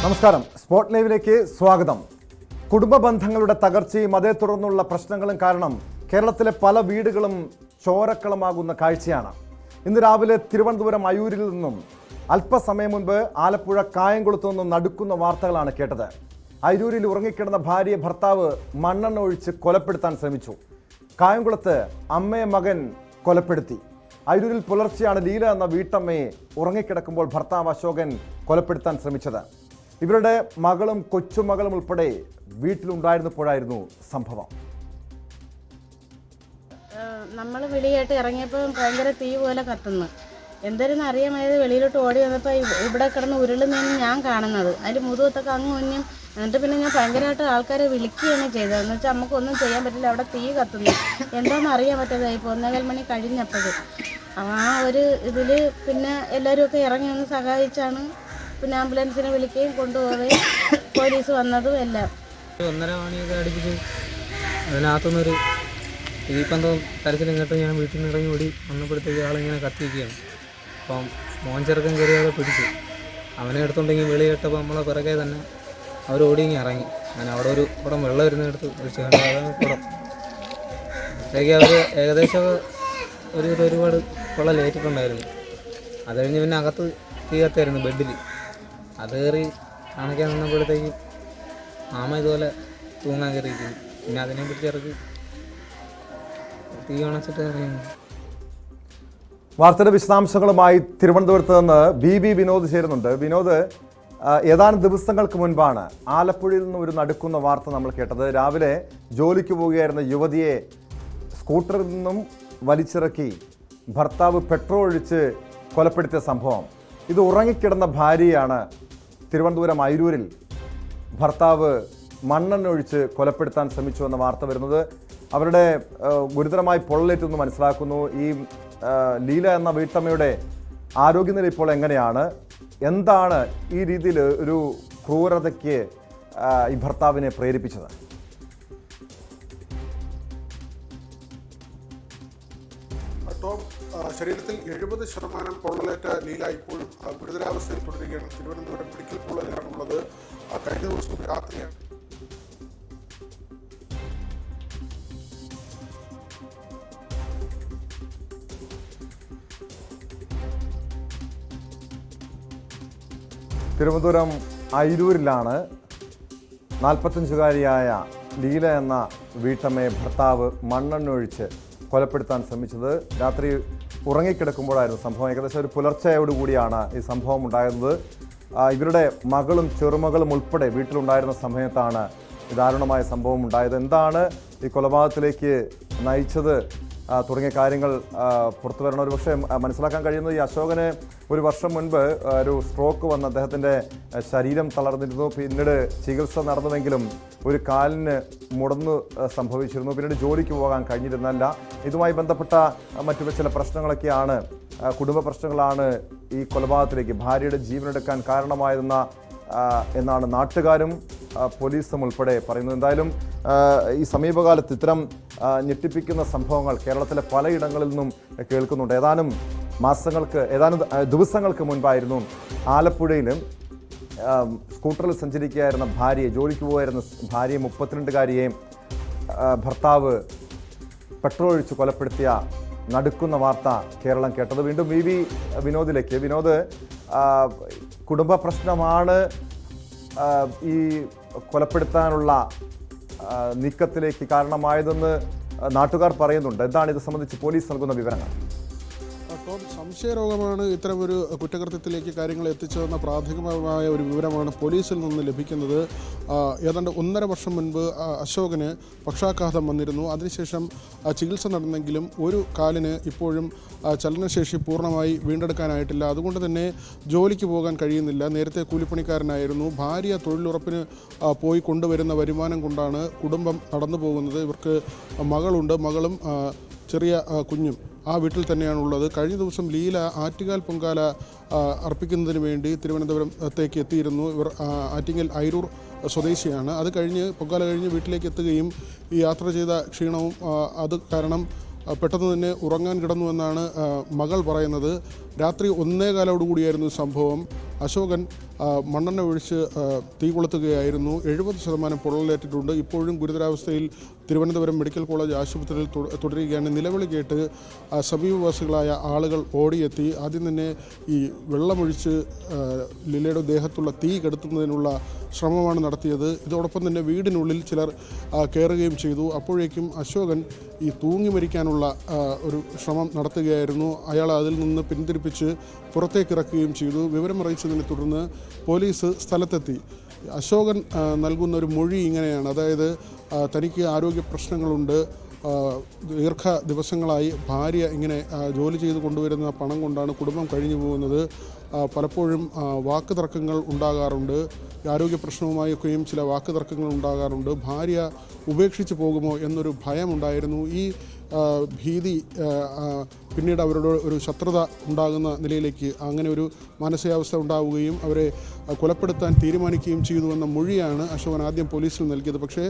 നമസ്കാരം. സ്പോട്ട് ലൈവിലേക്ക് സ്വാഗതം. കുടുംബ ബന്ധങ്ങളുടെ തകർച്ചയും അതേ തുടർന്നുള്ള പ്രശ്നങ്ങളും കാരണം കേരളത്തിലെ പല വീടുകളും ചോരക്കളമാകുന്ന കാഴ്ചയാണ്. ഇന്ന് രാവിലെ തിരുവനന്തപുരം അയൂരിൽ നിന്നും അല്പസമയം മുൻപ് ആലപ്പുഴ കായംകുളത്തു നിന്നും നടുക്കുന്ന വാർത്തകളാണ് കേട്ടത്. അയൂരിൽ ഉറങ്ങിക്കിടന്ന ഭാര്യയെ ഭർത്താവ് മണ്ണെണ്ണ ഒഴിച്ച് കൊലപ്പെടുത്താൻ ശ്രമിച്ചു. കായംകുളത്ത് അമ്മയെ മകൻ കൊലപ്പെടുത്തി. അയൂരിൽ പുലർച്ചെയാണ് ലീല എന്ന വീട്ടമ്മയെ ഉറങ്ങിക്കിടക്കുമ്പോൾ ഭർത്താവ് അശോകൻ കൊലപ്പെടുത്താൻ ശ്രമിച്ചത്. ഇവരുടെ മകളും കൊച്ചുമകളും ഉൾപ്പെടെ വീട്ടിലുണ്ടായിരുന്നപ്പോഴായിരുന്നു സംഭവം. നമ്മൾ വെളിയായിട്ട് ഇറങ്ങിയപ്പോൾ ഭയങ്കര തീ പോലെ കത്തുന്നു. എന്തായിരുന്നു അറിയാമായത്. വെളിയിലോട്ട് ഓടി വന്നപ്പോൾ ഇവിടെ കിടന്ന് ഉരുളുന്നതിന് ഞാൻ കാണുന്നത്. അതിൻ്റെ മുതുകത്തൊക്കെ അങ്ങ് ഒന്നും. എന്നിട്ട് പിന്നെ ഞാൻ ഭയങ്കരമായിട്ട് ആൾക്കാരെ വിളിക്കുകയാണ് ചെയ്തത്. എന്ന് വെച്ചാൽ നമുക്കൊന്നും ചെയ്യാൻ പറ്റില്ല, അവിടെ തീ കത്തുന്നു. എന്താണെന്ന് അറിയാൻ പറ്റാതായി. ഇപ്പോൾ 1:15 മണി കഴിഞ്ഞപ്പോഴും ആ ഒരു ഇതിൽ പിന്നെ എല്ലാവരും ഒക്കെ ഇറങ്ങി ഒന്ന് സഹായിച്ചാണ്. പിന്നെ ആംബുലൻസിനെ വിളിക്കുകയും കൊണ്ടുപോവുകയും പോലീസ് വന്നതും എല്ലാം. 1:30 മണിയൊക്കെ അടുപ്പിച്ച് അതിനകത്തുനിന്നൊരു തീപ്പന്തം തരത്തിലും കേട്ട് ഞാൻ വീട്ടിൽ നിന്ന് ഇറങ്ങി ഓടി വന്നപ്പോഴത്തേക്ക് ആളിങ്ങനെ കത്തിയിരിക്കുകയാണ്. അപ്പം മോൻ ചെറുക്കൻ കയറിയാതെ പിടിച്ചു. അവനെ എടുത്തുണ്ടെങ്കിൽ വെളി കേട്ടപ്പോൾ നമ്മളെ പിറകെ തന്നെ അവർ ഓടിങ്ങി ഇറങ്ങി. അങ്ങനെ അവിടെ ഒരു കുടം വെള്ളം ഇരുന്നെടുത്ത് ഒഴിച്ച് കണ്ടു. അതാണ് കുടം. അപ്പോഴേക്ക് അവർ ഏകദേശം ഒരുപാട് വെള്ളം ലേറ്റിട്ടുണ്ടായിരുന്നു. അത് കഴിഞ്ഞ് പിന്നെ അകത്ത് തീ കത്തായിരുന്നു ബെഡിൽ. അത് കയറി കാണിക്കാൻ നിന്നപ്പോഴത്തേക്ക് മാമ ഇതുപോലെ തൂങ്ങാൻ കയറിയിരിക്കുന്നു. പിന്നെ അതിനെ പിടിച്ച് ഇറക്കി തീ അണച്ചിട്ട് അറിയുന്നു. വാർത്തയുടെ വിശദാംശങ്ങളുമായി തിരുവനന്തപുരത്ത് നിന്ന് ബി വിനോദ് ചേരുന്നുണ്ട്. വിനോദ്, ഏതാനും ദിവസങ്ങൾക്ക് മുൻപാണ് ആലപ്പുഴയിൽ നിന്ന് ഒരു നടുക്കുന്ന വാർത്ത നമ്മൾ കേട്ടത്. രാവിലെ ജോലിക്ക് പോവുകയായിരുന്ന യുവതിയെ സ്കൂട്ടറിൽ നിന്നും വലിച്ചിറക്കി ഭർത്താവ് പെട്രോൾ ഒഴിച്ച് കൊലപ്പെടുത്തിയ സംഭവം. ഇത് ഉറങ്ങിക്കിടന്ന ഭാര്യയാണ് തിരുവനന്തപുരം അയൂരിൽ ഭർത്താവ് മണ്ണെണ്ണ ഒഴിച്ച് കൊലപ്പെടുത്താൻ ശ്രമിച്ചു എന്ന വാർത്ത വരുന്നത്. അവരുടെ ഗുരുതരമായി പൊള്ളലേറ്റെന്ന് മനസ്സിലാക്കുന്നു. ഈ ലീല എന്ന വീട്ടമ്മയുടെ ആരോഗ്യനില ഇപ്പോൾ എങ്ങനെയാണ്? എന്താണ് ഈ രീതിയിൽ ഒരു ക്രൂരതയ്ക്ക് ഈ ഭർത്താവിനെ പ്രേരിപ്പിച്ചത്? ശരീരത്തിൽ 70% പൊള്ളലേറ്റ ലീല ഇപ്പോഴും ഗുരുതരാവസ്ഥയിൽ തുടരുകയാണ്. തിരുവനന്തപുരം മെഡിക്കൽ കോളേജിലാണുള്ളത്. കഴിഞ്ഞ ദിവസം രാത്രിയാണ് തിരുവനന്തപുരം അയിരൂരിലാണ് 45-കാരിയായ ലീല എന്ന വീട്ടമ്മയെ ഭർത്താവ് മണ്ണെണ്ണ ഒഴിച്ച് കൊലപ്പെടുത്താൻ ശ്രമിച്ചത്. രാത്രി ഉറങ്ങിക്കിടക്കുമ്പോഴായിരുന്നു സംഭവം. ഏകദേശം ഒരു പുലർച്ചയോടുകൂടിയാണ് ഈ സംഭവം ഉണ്ടായിരുന്നത്. ഇവരുടെ മകളും ചെറുമകളും ഉൾപ്പെടെ വീട്ടിലുണ്ടായിരുന്ന സമയത്താണ് ദാരുണമായ സംഭവം ഉണ്ടായത്. എന്താണ് ഈ കൊലപാതകത്തിലേക്ക് നയിച്ചത് തുടങ്ങിയ കാര്യങ്ങൾ പുറത്തു വരണം. ഒരു പക്ഷേ മനസ്സിലാക്കാൻ കഴിയുന്നത് ഈ അശോകന് ഒരു വർഷം മുൻപ് ഒരു സ്ട്രോക്ക് വന്ന് അദ്ദേഹത്തിൻ്റെ ശരീരം തളർന്നിരുന്നു. പിന്നീട് ചികിത്സ നടന്നുവെങ്കിലും ഒരു കാലിന് മുടന്ന് സംഭവിച്ചിരുന്നു. പിന്നീട് ജോലിക്ക് പോകാൻ കഴിഞ്ഞിരുന്നല്ല. ഇതുമായി ബന്ധപ്പെട്ട മറ്റു ചില പ്രശ്നങ്ങളൊക്കെയാണ്, കുടുംബ പ്രശ്നങ്ങളാണ് ഈ കൊലപാതകത്തിലേക്ക്, ഭാര്യയുടെ ജീവനെടുക്കാൻ കാരണമായിരുന്ന എന്നാണ് നാട്ടുകാരും പോലീസും ഉൾപ്പെടെ പറയുന്നത്. എന്തായാലും ഈ സമീപകാലത്ത് ഇത്തരം ഞെട്ടിപ്പിക്കുന്ന സംഭവങ്ങൾ കേരളത്തിലെ പലയിടങ്ങളിൽ നിന്നും കേൾക്കുന്നുണ്ട്. ഏതാനും ദിവസങ്ങൾക്ക് മുൻപായിരുന്നു ആലപ്പുഴയിലും സ്കൂട്ടറിൽ സഞ്ചരിക്കുകയായിരുന്ന ഭാര്യയെ, ജോലിക്ക് പോകുമായിരുന്ന ഭാര്യയെ 32-കാരിയെ ഭർത്താവ് പെട്രോൾ ഒഴിച്ച് കൊലപ്പെടുത്തിയ നടുക്കുന്ന വാർത്ത കേരളം കേട്ടത്. വീണ്ടും വിനോദിലേക്ക്. വിനോദ്, കുടുംബ പ്രശ്നമാണ് ഈ കൊലപ്പെടുത്താനുള്ള നീക്കത്തിലേക്ക് കാരണമായതെന്ന് നാട്ടുകാർ പറയുന്നുണ്ട്. എന്താണ് ഇത് സംബന്ധിച്ച് പോലീസ് നൽകുന്ന വിവരങ്ങൾ? സംശയരോഗമാണ് ഇത്തരമൊരു കുറ്റകൃത്യത്തിലേക്ക് കാര്യങ്ങൾ എത്തിച്ചതെന്ന പ്രാഥമികമായ ഒരു വിവരമാണ് പോലീസിൽ നിന്ന് ലഭിക്കുന്നത്. ഏതാണ്ട് 1.5 വർഷം മുൻപ് അശോകന് പക്ഷാഘാതം വന്നിരുന്നു. അതിനുശേഷം ചികിത്സ നടന്നെങ്കിലും ഒരു കാലിന് ഇപ്പോഴും ചലനശേഷി പൂർണ്ണമായി വീണ്ടെടുക്കാനായിട്ടില്ല. അതുകൊണ്ട് തന്നെ ജോലിക്ക് പോകാൻ കഴിയുന്നില്ല. നേരത്തെ കൂലിപ്പണിക്കാരനായിരുന്നു. ഭാര്യ തൊഴിലുറപ്പിന് പോയി കൊണ്ടുവരുന്ന വരുമാനം കൊണ്ടാണ് കുടുംബം നടന്നു പോകുന്നത്. ഇവർക്ക് മകളുണ്ട്. മകളും ചെറിയ കുഞ്ഞും ആ വീട്ടിൽ തന്നെയാണുള്ളത്. കഴിഞ്ഞ ദിവസം ലീല ആറ്റുകാൽ പൊങ്കാല അർപ്പിക്കുന്നതിന് വേണ്ടി തിരുവനന്തപുരത്തേക്ക് എത്തിയിരുന്നു. ഇവർ ആറ്റിങ്ങൽ അയിരൂർ സ്വദേശിയാണ്. അത് കഴിഞ്ഞ് പൊങ്കാല കഴിഞ്ഞ് വീട്ടിലേക്ക് എത്തുകയും ഈ യാത്ര ചെയ്ത ക്ഷീണവും അത് കാരണം പെട്ടെന്ന് തന്നെ ഉറങ്ങാൻ കിടന്നുവെന്നാണ് മകൾ പറയുന്നത്. രാത്രി 1:15 സംഭവം. അശോകൻ മണ്ണെണ്ണ ഒഴിച്ച് തീ കൊളുത്തുകയായിരുന്നു. 70% പൊള്ളലേറ്റിട്ടുണ്ട്. ഇപ്പോഴും ഗുരുതരാവസ്ഥയിൽ തിരുവനന്തപുരം മെഡിക്കൽ കോളേജ് ആശുപത്രിയിൽ തുടരുകയാണ്. നിലവിളി കേട്ട് സമീപവാസികളായ ആളുകൾ ഓടിയെത്തി. ആദ്യം തന്നെ ഈ വെള്ളമൊഴിച്ച് ലീലയുടെ ദേഹത്തുള്ള തീ കെടുത്തുന്നതിനുള്ള ശ്രമമാണ് നടത്തിയത്. ഇതോടൊപ്പം തന്നെ വീടിനുള്ളിൽ ചിലർ കയറുകയും ചെയ്തു. അപ്പോഴേക്കും അശോകൻ ഈ തൂങ്ങി മരിക്കാനുള്ള ഒരു ശ്രമം നടത്തുകയായിരുന്നു. അയാൾ അതിൽ നിന്ന് പിന്തിരിപ്പിച്ച് പുറത്തേക്കിറക്കുകയും ചെയ്തു. വിവരമറിയിച്ചതിനെ തുടർന്ന് പോലീസ് സ്ഥലത്തെത്തി. അശോകൻ നൽകുന്ന ഒരു മൊഴി ഇങ്ങനെയാണ്. അതായത് തനിക്ക് ആരോഗ്യ പ്രശ്നങ്ങളുണ്ട്, ദീർഘ ദിവസങ്ങളായി ഭാര്യ ഇങ്ങനെ ജോലി ചെയ്ത് കൊണ്ടുവരുന്ന പണം കൊണ്ടാണ് കുടുംബം കഴിഞ്ഞു പോകുന്നത്. പലപ്പോഴും വാക്ക് തർക്കങ്ങൾ ഉണ്ടാകാറുണ്ട്. ആരോഗ്യ പ്രശ്നവുമായൊക്കെയും ചില വാക്ക് തർക്കങ്ങൾ ഉണ്ടാകാറുണ്ട്. ഭാര്യ ഉപേക്ഷിച്ച് പോകുമോ എന്നൊരു ഭയമുണ്ടായിരുന്നു. ഈ ഭീതി പിന്നീട് അവരുടെ ഒരു ശത്രുത ഉണ്ടാകുന്ന നിലയിലേക്ക് അങ്ങനെ ഒരു മാനസികാവസ്ഥ ഉണ്ടാവുകയും അവരെ കൊലപ്പെടുത്താൻ തീരുമാനിക്കുകയും ചെയ്തുവെന്ന മൊഴിയാണ് അശോകൻ ആദ്യം പോലീസിൽ നൽകിയത്. പക്ഷേ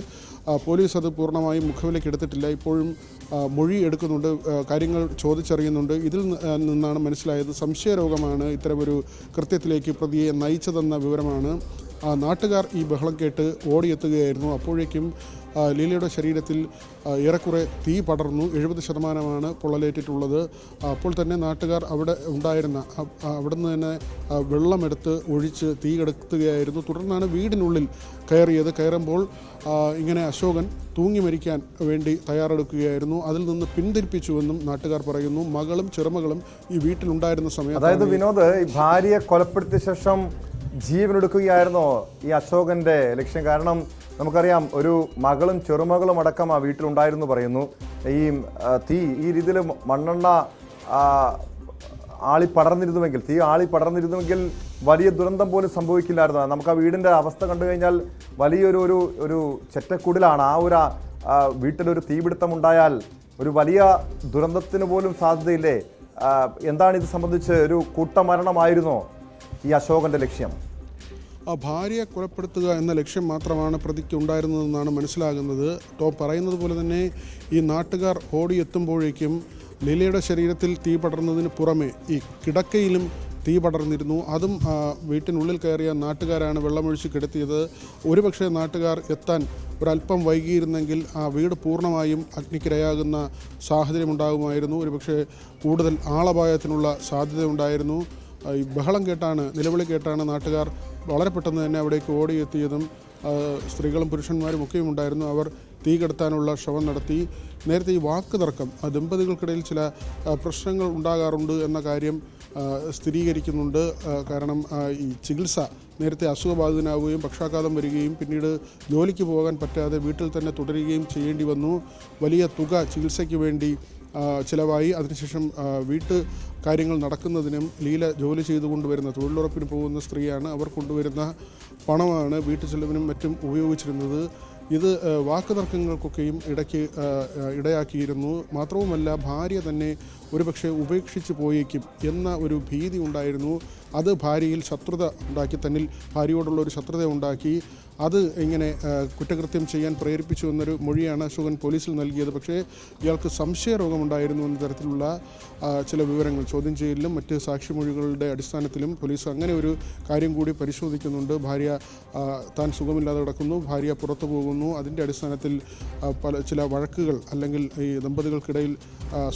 പോലീസ് അത് പൂർണ്ണമായും മുഖവിലേക്ക് എടുത്തിട്ടില്ല. ഇപ്പോഴും മൊഴി എടുക്കുന്നുണ്ട്, കാര്യങ്ങൾ ചോദിച്ചറിയുന്നുണ്ട്. ഇതിൽ നിന്നാണ് മനസ്സിലായത് സംശയരോഗമാണ് ഇത്തരമൊരു കൃത്യത്തിലേക്ക് പ്രതിയെ നയിച്ചതെന്ന വിവരമാണ്. നാട്ടുകാർ ഈ ബഹളം കേട്ട് ഓടിയെത്തുകയായിരുന്നു. അപ്പോഴേക്കും ലീലയുടെ ശരീരത്തിൽ ഏറെക്കുറെ തീ പടർന്നു. 70% പൊള്ളലേറ്റിട്ടുള്ളത്. അപ്പോൾ തന്നെ നാട്ടുകാർ അവിടെ ഉണ്ടായിരുന്ന അവിടെ നിന്ന് തന്നെ വെള്ളമെടുത്ത് ഒഴിച്ച് തീ കെടുത്തുകയായിരുന്നു. തുടർന്നാണ് വീടിനുള്ളിൽ കയറുമ്പോൾ ഇങ്ങനെ അശോകൻ തൂങ്ങി മരിക്കാൻ വേണ്ടി തയ്യാറെടുക്കുകയായിരുന്നു. അതിൽ നിന്ന് പിന്തിരിപ്പിച്ചുവെന്നും നാട്ടുകാർ പറയുന്നു. മകളും ചെറുമകളും ഈ വീട്ടിലുണ്ടായിരുന്ന സമയത്ത്, അതായത് വിനോദ്, ഈ ഭാര്യയെ കൊലപ്പെടുത്തിയ ശേഷം ജീവനെടുക്കുകയായിരുന്നോ ഈ അശോകന്റെ ലക്ഷ്യം? കാരണം നമുക്കറിയാം, ഒരു മകളും ചെറുമകളും അടക്കം ആ വീട്ടിലുണ്ടായിരുന്നു പറയുന്നു. ഈ തീ ഈ രീതിയിൽ മണ്ണെണ്ണ തീ ആളി പടർന്നിരുന്നുവെങ്കിൽ വലിയ ദുരന്തം പോലും സംഭവിക്കില്ലായിരുന്നു. നമുക്ക് ആ വീടിൻ്റെ അവസ്ഥ കണ്ടു കഴിഞ്ഞാൽ വലിയൊരു ചെറ്റക്കുടിലാണ്. ആ ഒരു വീട്ടിലൊരു തീപിടുത്തം ഉണ്ടായാൽ ഒരു വലിയ ദുരന്തത്തിന് പോലും സാധ്യതയില്ലേ? എന്താണ് ഇത് സംബന്ധിച്ച്? ഒരു കൂട്ടമരണമായിരുന്നോ ഈ അശോകന്റെ ലക്ഷ്യം? ഭാര്യയെ കൊലപ്പെടുത്തുക എന്ന ലക്ഷ്യം മാത്രമാണ് പ്രതിക്ക് ഉണ്ടായിരുന്നതെന്നാണ് മനസ്സിലാകുന്നത്. ടോം പറയുന്നത് പോലെ തന്നെ ഈ നാട്ടുകാർ ഓടിയെത്തുമ്പോഴേക്കും ലീലയുടെ ശരീരത്തിൽ തീ പടർന്നതിന് പുറമെ ഈ കിടക്കയിലും തീ പടർന്നിരുന്നു. അതും വീട്ടിനുള്ളിൽ കയറിയ നാട്ടുകാരാണ് വെള്ളമൊഴിച്ച് കിടത്തിയത്. ഒരുപക്ഷെ നാട്ടുകാർ എത്താൻ ഒരല്പം വൈകിയിരുന്നെങ്കിൽ ആ വീട് പൂർണ്ണമായും അഗ്നിക്കിരയാകുന്ന സാഹചര്യം ഉണ്ടാകുമായിരുന്നു. ഒരുപക്ഷെ കൂടുതൽ ആളപായത്തിനുള്ള സാധ്യത ഉണ്ടായിരുന്നു. ഈ ബഹളം കേട്ടാണ്, നിലവിളി കേട്ടാണ് നാട്ടുകാർ വളരെ പെട്ടെന്ന് തന്നെ അവിടേക്ക് ഓടിയെത്തിയതും സ്ത്രീകളും പുരുഷന്മാരും ഒക്കെയും ഉണ്ടായിരുന്നു. അവർ തീ കെടുത്താനുള്ള ശ്രമം നടത്തി. നേരത്തെ ഈ വാക്ക് തർക്കം ദമ്പതികൾക്കിടയിൽ ചില പ്രശ്നങ്ങൾ ഉണ്ടാകാറുണ്ട് എന്ന കാര്യം സ്ഥിരീകരിക്കുന്നുണ്ട്. കാരണം ഈ ചികിത്സ നേരത്തെ അസുഖബാധിതനാവുകയും പക്ഷാഘാതം വരികയും പിന്നീട് ജോലിക്ക് പോകാൻ പറ്റാതെ വീട്ടിൽ തന്നെ തുടരുകയും ചെയ്യേണ്ടി വന്നു. വലിയ തുക ചികിത്സയ്ക്ക് വേണ്ടി ചിലവായി. അതിനുശേഷം വീട്ട് കാര്യങ്ങൾ നടക്കുന്നതിനും ലീല ജോലി ചെയ്തു കൊണ്ടുവരുന്ന, തൊഴിലുറപ്പിന് പോകുന്ന സ്ത്രീയാണ്, അവർ കൊണ്ടുവരുന്ന പണമാണ് വീട്ടു ചെലവിനും മറ്റും ഉപയോഗിച്ചിരുന്നത്. ഇത് വാക്ക് തർക്കങ്ങൾക്കൊക്കെയും ഇടയാക്കിയിരുന്നു. മാത്രവുമല്ല, ഭാര്യ തന്നെ ഒരുപക്ഷെ ഉപേക്ഷിച്ച് പോയേക്കും എന്ന ഒരു ഭീതി ഉണ്ടായിരുന്നു. അത് ഭാര്യയിൽ ശത്രുത ഉണ്ടാക്കി, തന്നിൽ ഭാര്യയോടുള്ള ഒരു ശത്രുത ഉണ്ടാക്കി. അത് ഇങ്ങനെ കുറ്റകൃത്യം ചെയ്യാൻ പ്രേരിപ്പിച്ചു എന്നൊരു മൊഴിയാണ് അശോകൻ പോലീസിൽ നൽകിയത്. പക്ഷേ ഇയാൾക്ക് സംശയരോഗമുണ്ടായിരുന്നു എന്ന തരത്തിലുള്ള ചില വിവരങ്ങൾ ചോദ്യം ചെയ്യലിലും മറ്റ് സാക്ഷിമൊഴികളുടെ അടിസ്ഥാനത്തിലും പോലീസ് അങ്ങനെ ഒരു കാര്യം കൂടി പരിശോധിക്കുന്നുണ്ട്. ഭാര്യ താൻ സുഖമില്ലാതെ കിടക്കുന്നു, ഭാര്യ പുറത്തു പോകുന്നു. അതിൻ്റെ അടിസ്ഥാനത്തിൽ ചില വഴക്കുകൾ അല്ലെങ്കിൽ ഈ ദമ്പതികൾക്കിടയിൽ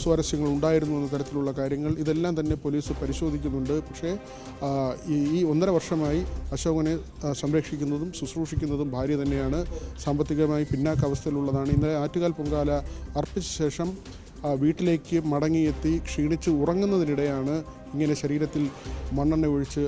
സ്വാരസ്യങ്ങൾ ഉണ്ടായിരുന്നു എന്ന തരത്തിലുള്ള കാര്യങ്ങൾ ഇതെല്ലാം തന്നെ പോലീസ് പരിശോധിക്കുന്നുണ്ട്. പക്ഷേ ഈ 1.5 വർഷമായി അശോകനെ സംരക്ഷിക്കുന്നതും ശുശ്രൂഷിക്കുന്നതും ഭാര്യ തന്നെയാണ്. സാമ്പത്തികമായി പിന്നാക്കാവസ്ഥയിലുള്ളതാണ്. ഇന്നലെ ആറ്റുകാൽ പൊങ്കാല അർപ്പിച്ച ശേഷം വീട്ടിലേക്ക് മടങ്ങിയെത്തി ക്ഷീണിച്ച് ഉറങ്ങുന്നതിനിടെയാണ് ഇങ്ങനെ ശരീരത്തിൽ മണ്ണെണ്ണ ഒഴിച്ച്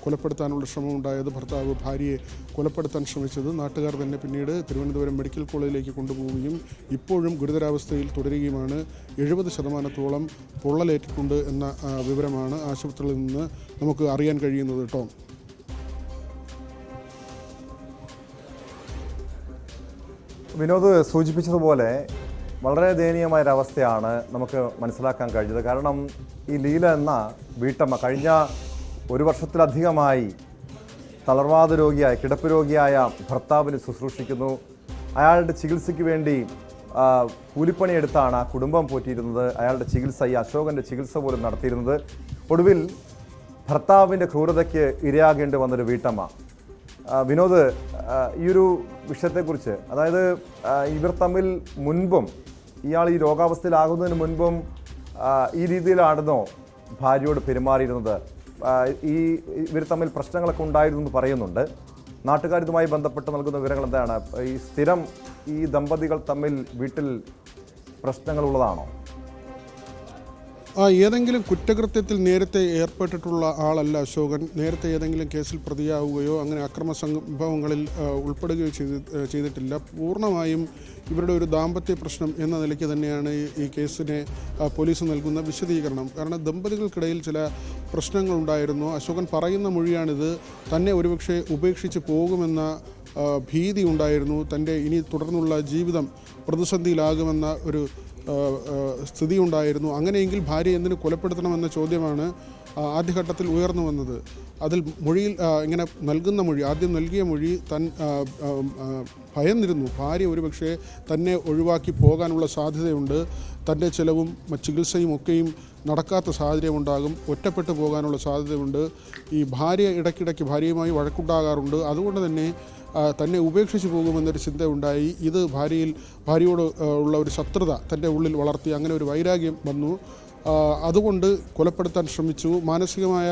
കൊലപ്പെടുത്താനുള്ള ശ്രമമുണ്ടായത്. ഭർത്താവ് ഭാര്യയെ കൊലപ്പെടുത്താൻ ശ്രമിച്ചത്. നാട്ടുകാർ തന്നെ പിന്നീട് തിരുവനന്തപുരം മെഡിക്കൽ കോളേജിലേക്ക് കൊണ്ടുപോവുകയും ഇപ്പോഴും ഗുരുതരാവസ്ഥയിൽ തുടരുകയുമാണ്. 70%-ഓളം പൊള്ളലേറ്റിട്ടുണ്ട് എന്ന വിവരമാണ് ആശുപത്രിയിൽ നിന്ന് നമുക്ക് അറിയാൻ കഴിയുന്നത്. ടോം, വിനോദ് സൂചിപ്പിച്ചതുപോലെ വളരെ ദയനീയമായൊരവസ്ഥയാണ് നമുക്ക് മനസ്സിലാക്കാൻ കഴിഞ്ഞത്. കാരണം ഈ ലീല എന്ന വീട്ടമ്മ കഴിഞ്ഞ 1 വർഷത്തിലധികമായി തളർവാദ രോഗിയായ, കിടപ്പ് രോഗിയായ ഭർത്താവിന് ശുശ്രൂഷിക്കുന്നു. അയാളുടെ ചികിത്സയ്ക്ക് വേണ്ടി കൂലിപ്പണിയെടുത്താണ് ആ കുടുംബം പോറ്റിയിരുന്നത്. അയാളുടെ ചികിത്സ, ഈ അശോകൻ്റെ ചികിത്സ പോലും നടത്തിയിരുന്നത്. ഒടുവിൽ ഭർത്താവിൻ്റെ ക്രൂരതയ്ക്ക് ഇരയാകേണ്ടി വന്നൊരു വീട്ടമ്മ. വിനോദ്, ഈ ഒരു വിഷയത്തെക്കുറിച്ച്, അതായത് ഇവർ തമ്മിൽ മുൻപും, ഇയാൾ ഈ രോഗാവസ്ഥയിലാകുന്നതിന് മുൻപും ഈ രീതിയിലാണെന്നോ ഭാര്യയോട് പെരുമാറിയിരുന്നത്? ഇവർ തമ്മിൽ പ്രശ്നങ്ങളൊക്കെ ഉണ്ടായിരുന്നു എന്ന് പറയുന്നുണ്ട്. നാട്ടുകാർ ഇതുമായി ബന്ധപ്പെട്ട് നൽകുന്ന വിവരങ്ങൾ എന്താണ്? ഈ സ്ഥിരം ഈ ദമ്പതികൾ തമ്മിൽ വീട്ടിൽ പ്രശ്നങ്ങളുള്ളതാണോ? ഏതെങ്കിലും കുറ്റകൃത്യത്തിൽ നേരത്തെ ഏർപ്പെട്ടിട്ടുള്ള ആളല്ല അശോകൻ. നേരത്തെ ഏതെങ്കിലും കേസിൽ പ്രതിയാവുകയോ അങ്ങനെ അക്രമ സംഭവങ്ങളിൽ ഉൾപ്പെടുകയോ ചെയ്തിട്ടില്ല. പൂർണ്ണമായും ഇവരുടെ ഒരു ദാമ്പത്യ പ്രശ്നം എന്ന നിലയ്ക്ക് തന്നെയാണ് ഈ കേസിനെ പോലീസ് നൽകുന്ന വിശദീകരണം. കാരണം ദമ്പതികൾക്കിടയിൽ ചില പ്രശ്നങ്ങളുണ്ടായിരുന്നു. അശോകൻ പറയുന്ന മൊഴിയാണിത്. തന്നെ ഒരുപക്ഷെ ഉപേക്ഷിച്ച് പോകുമെന്ന ഭീതി ഉണ്ടായിരുന്നു. തൻ്റെ ഇനി തുടർന്നുള്ള ജീവിതം പ്രതിസന്ധിയിലാകുമെന്ന ഒരു സ്ഥിതി ഉണ്ടായിരുന്നു. അങ്ങനെയെങ്കിൽ ഭാര്യ എന്തിനു കൊലപ്പെടുത്തണമെന്ന ചോദ്യമാണ് ആദ്യഘട്ടത്തിൽ ഉയർന്നു വന്നത്. അതിൽ മൊഴിയിൽ ഇങ്ങനെ നൽകുന്ന മൊഴി, ആദ്യം നൽകിയ മൊഴി, ഭയന്നിരുന്നു ഭാര്യ ഒരുപക്ഷെ തന്നെ ഒഴിവാക്കി പോകാനുള്ള സാധ്യതയുണ്ട്, തൻ്റെ ചെലവും ചികിത്സയും ഒക്കെയും നടക്കാത്ത സാഹചര്യമുണ്ടാകും, ഒറ്റപ്പെട്ടു പോകാനുള്ള സാധ്യതയുണ്ട്. ഈ ഭാര്യ ഇടയ്ക്കിടയ്ക്ക് ഭാര്യയുമായി വഴക്കുണ്ടാകാറുണ്ട്. അതുകൊണ്ട് തന്നെ തന്നെ ഉപേക്ഷിച്ച് പോകുമെന്നൊരു ചിന്തയുണ്ടായി. ഇത് ഭാര്യയോട് ഉള്ള ഒരു ശത്രുത തൻ്റെ ഉള്ളിൽ വളർത്തി. അങ്ങനെ ഒരു വൈരാഗ്യം വന്നു. അതുകൊണ്ട് കൊലപ്പെടുത്താൻ ശ്രമിച്ചു. മാനസികമായ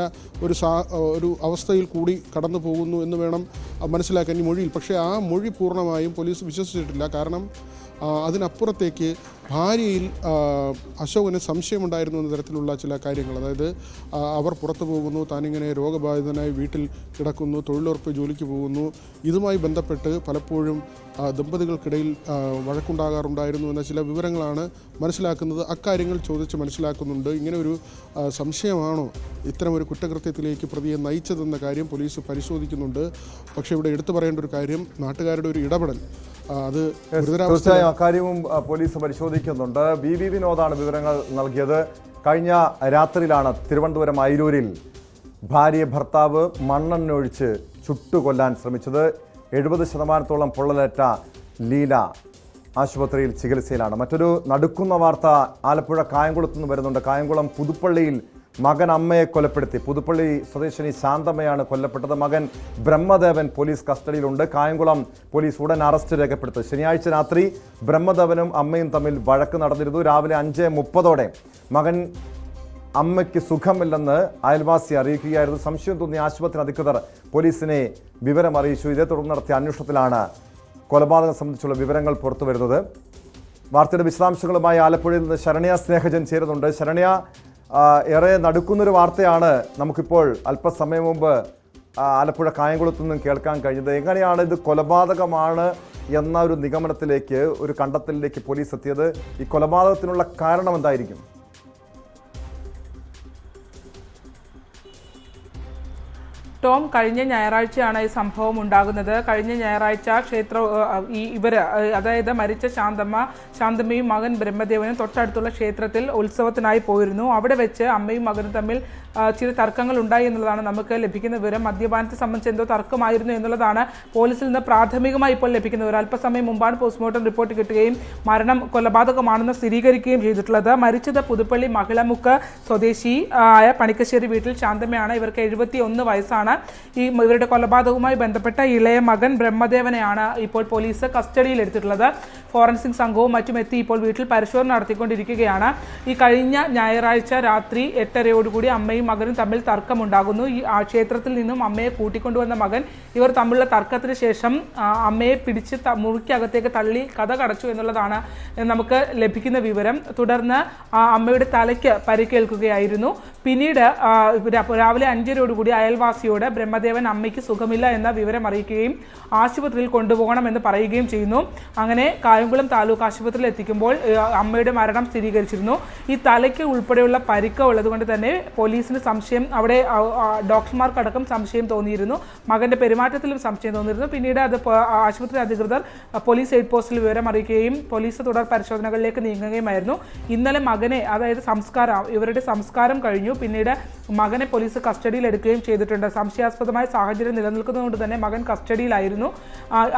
ഒരു അവസ്ഥയിൽ കൂടി കടന്നു പോകുന്നു എന്ന് വേണം മനസ്സിലാക്കാൻ ഈ മൊഴിയിൽ. പക്ഷേ ആ മൊഴി പൂർണ്ണമായും പോലീസ് വിശ്വസിച്ചിട്ടില്ല. കാരണം അതിനപ്പുറത്തേക്ക് ഭാര്യയിൽ അശോകന് സംശയമുണ്ടായിരുന്നു എന്ന തരത്തിലുള്ള ചില കാര്യങ്ങൾ. അതായത് അവർ പുറത്തു പോകുന്നു, താനിങ്ങനെ രോഗബാധിതനായി വീട്ടിൽ കിടക്കുന്നു, തൊഴിലുറപ്പ് ജോലിക്ക് പോകുന്നു. ഇതുമായി ബന്ധപ്പെട്ട് പലപ്പോഴും ദമ്പതികൾക്കിടയിൽ വഴക്കുണ്ടാകാറുണ്ടായിരുന്നു എന്ന ചില വിവരങ്ങളാണ് മനസ്സിലാക്കുന്നത്. അക്കാര്യങ്ങൾ ചോദിച്ച് മനസ്സിലാക്കുന്നുണ്ട്. ഇങ്ങനെ ഒരു സംശയമാണോ ഇത്തരമൊരു കുറ്റകൃത്യത്തിലേക്ക് പ്രതിയെ നയിച്ചതെന്ന കാര്യം പോലീസ് പരിശോധിക്കുന്നുണ്ട്. പക്ഷേ ഇവിടെ എടുത്തു പറയേണ്ട ഒരു കാര്യം, നാട്ടുകാരുടെ ഒരു ഇടപെടൽ, അത് തീർച്ചയായും അക്കാര്യവും പോലീസ് പരിശോധിക്കുന്നുണ്ട്. ബി വിനോദാണ് വിവരങ്ങൾ നൽകിയത്. കഴിഞ്ഞ രാത്രിയിലാണ് തിരുവനന്തപുരം അയിരൂരിൽ ഭാര്യയെ ഭർത്താവ് മണ്ണെണ്ണൊഴിച്ച് ചുട്ടുകൊല്ലാൻ ശ്രമിച്ചത്. 70% പൊള്ളലേറ്റ ലീല ആശുപത്രിയിൽ ചികിത്സയിലാണ്. മറ്റൊരു നടുക്കുന്ന വാർത്ത ആലപ്പുഴ കായംകുളത്ത് നിന്ന് വരുന്നുണ്ട്. കായംകുളം പുതുപ്പള്ളിയിൽ മകൻ അമ്മയെ കൊലപ്പെടുത്തി. പുതുപ്പള്ളി സ്വദേശിനി ശാന്തമ്മയാണ് കൊല്ലപ്പെട്ടത്. മകൻ ബ്രഹ്മദേവൻ പോലീസ് കസ്റ്റഡിയിലുണ്ട്. കായംകുളം പോലീസ് ഉടൻ അറസ്റ്റ് രേഖപ്പെടുത്തി. ശനിയാഴ്ച രാത്രി ബ്രഹ്മദേവനും അമ്മയും തമ്മിൽ വഴക്ക് നടന്നിരുന്നു. രാവിലെ 5:30 മകൻ അമ്മയ്ക്ക് സുഖമില്ലെന്ന് അയൽവാസി അറിയിക്കുകയായിരുന്നു. സംശയം തോന്നിയ ആശുപത്രി അധികൃതർ പോലീസിനെ വിവരം അറിയിച്ചു. ഇതേ തുടർന്ന് നടത്തിയ അന്വേഷണത്തിലാണ് കൊലപാതകം സംബന്ധിച്ചുള്ള വിവരങ്ങൾ പുറത്തുവരുന്നത്. വാർത്തയുടെ വിശദാംശങ്ങളുമായി ആലപ്പുഴയിൽ നിന്ന് ശരണ്യ സ്നേഹജൻ ചേരുന്നുണ്ട്. ശരണ്യ, ഏറെ നടുക്കുന്നൊരു വാർത്തയാണ് നമുക്കിപ്പോൾ അല്പസമയം മുമ്പ് ആലപ്പുഴ കായംകുളത്തു നിന്നും കേൾക്കാൻ കഴിഞ്ഞത്. എങ്ങനെയാണ് ഇത് കൊലപാതകമാണ് എന്ന ഒരു നിഗമനത്തിലേക്ക്, ഒരു കണ്ടെത്തലിലേക്ക് പോലീസ് എത്തിയത്? ഈ കൊലപാതകത്തിനുള്ള കാരണം എന്തായിരിക്കും? ടോം, കഴിഞ്ഞ ഞായറാഴ്ചയാണ് ഈ സംഭവം ഉണ്ടാകുന്നത്. കഴിഞ്ഞ ഞായറാഴ്ച അതായത് മരിച്ച ശാന്തമ്മയും മകൻ ബ്രഹ്മദേവനും തൊട്ടടുത്തുള്ള ക്ഷേത്രത്തിൽ ഉത്സവത്തിനായി പോയിരുന്നു. അവിടെ വെച്ച് അമ്മയും മകനും തമ്മിൽ ചില തർക്കങ്ങൾ ഉണ്ടായി എന്നുള്ളതാണ് നമുക്ക് ലഭിക്കുന്ന വിവരം. മദ്യപാനത്തെ സംബന്ധിച്ച് എന്തോ തർക്കമായിരുന്നു എന്നുള്ളതാണ് പോലീസിൽ നിന്ന് പ്രാഥമികമായി ഇപ്പോൾ ലഭിക്കുന്ന വിവരം. അല്പസമയം മുമ്പാണ് പോസ്റ്റ്മോർട്ടം റിപ്പോർട്ട് കിട്ടുകയും മരണം കൊലപാതകമാണെന്ന് സ്ഥിരീകരിക്കുകയും ചെയ്തിട്ടുള്ളത്. മരിച്ചത് പുതുപ്പള്ളി മഹിളമുക്ക് സ്വദേശി ആയ പണിക്കശ്ശേരി വീട്ടിൽ ശാന്തമ്മയാണ്. ഇവർക്ക് 71 വയസ്സാണ്. ഇവരുടെ കൊലപാതകവുമായി ബന്ധപ്പെട്ട ഇളയ മകൻ ബ്രഹ്മദേവനെയാണ് ഇപ്പോൾ പോലീസ് കസ്റ്റഡിയിൽ എടുത്തിട്ടുള്ളത്. ഫോറൻസിക് സംഘവും മറ്റും എത്തി ഇപ്പോൾ വീട്ടിൽ പരിശോധന നടത്തിക്കൊണ്ടിരിക്കുകയാണ്. ഈ കഴിഞ്ഞ ഞായറാഴ്ച രാത്രി 8:30 അമ്മയും മകനും തമ്മിൽ തർക്കമുണ്ടാകുന്നു. ഈ ക്ഷേത്രത്തിൽ നിന്നും അമ്മയെ കൂട്ടിക്കൊണ്ടുവന്ന മകൻ ഇവർ തമ്മിലുള്ള തർക്കത്തിന് ശേഷം അമ്മയെ പിടിച്ച് മുറിക്കകത്തേക്ക് തള്ളി കഥ കടച്ചു എന്നുള്ളതാണ് നമുക്ക് ലഭിക്കുന്ന വിവരം. തുടർന്ന് അമ്മയുടെ തലയ്ക്ക് പരിക്കേൽക്കുകയായിരുന്നു. പിന്നീട് രാവിലെ 5:30 അയൽവാസിയോട് ബ്രഹ്മദേവൻ അമ്മയ്ക്ക് സുഖമില്ല എന്ന വിവരം അറിയിക്കുകയും ആശുപത്രിയിൽ കൊണ്ടുപോകണമെന്ന് പറയുകയും ചെയ്യുന്നു. അങ്ങനെ കായംകുളം താലൂക്ക് ആശുപത്രിയിൽ എത്തിക്കുമ്പോൾ അമ്മയുടെ മരണം സ്ഥിരീകരിച്ചിരുന്നു. ഈ തലയ്ക്ക് ഉൾപ്പെടെയുള്ള പരിക്ക് ഉള്ളതുകൊണ്ട് തന്നെ പോലീസിന് പോലീസിന് സംശയം, അവിടെ ഡോക്ടർമാർക്കടക്കം സംശയം തോന്നിയിരുന്നു, മകൻ്റെ പെരുമാറ്റത്തിലും സംശയം തോന്നിയിരുന്നു. പിന്നീട് അത് ആശുപത്രി അധികൃതർ പോലീസ് എയ്ഡ് പോസ്റ്റിൽ വിവരം അറിയിക്കുകയും പോലീസ് തുടർ പരിശോധനകളിലേക്ക് നീങ്ങുകയുമായിരുന്നു. ഇന്നലെ മകനെ, അതായത് ഇവരുടെ സംസ്കാരം കഴിഞ്ഞു. പിന്നീട് മകനെ പോലീസ് കസ്റ്റഡിയിൽ എടുക്കുകയും ചെയ്തിട്ടുണ്ട്. സംശയാസ്പദമായ സാഹചര്യം നിലനിൽക്കുന്നതുകൊണ്ട് തന്നെ മകൻ കസ്റ്റഡിയിലായിരുന്നു.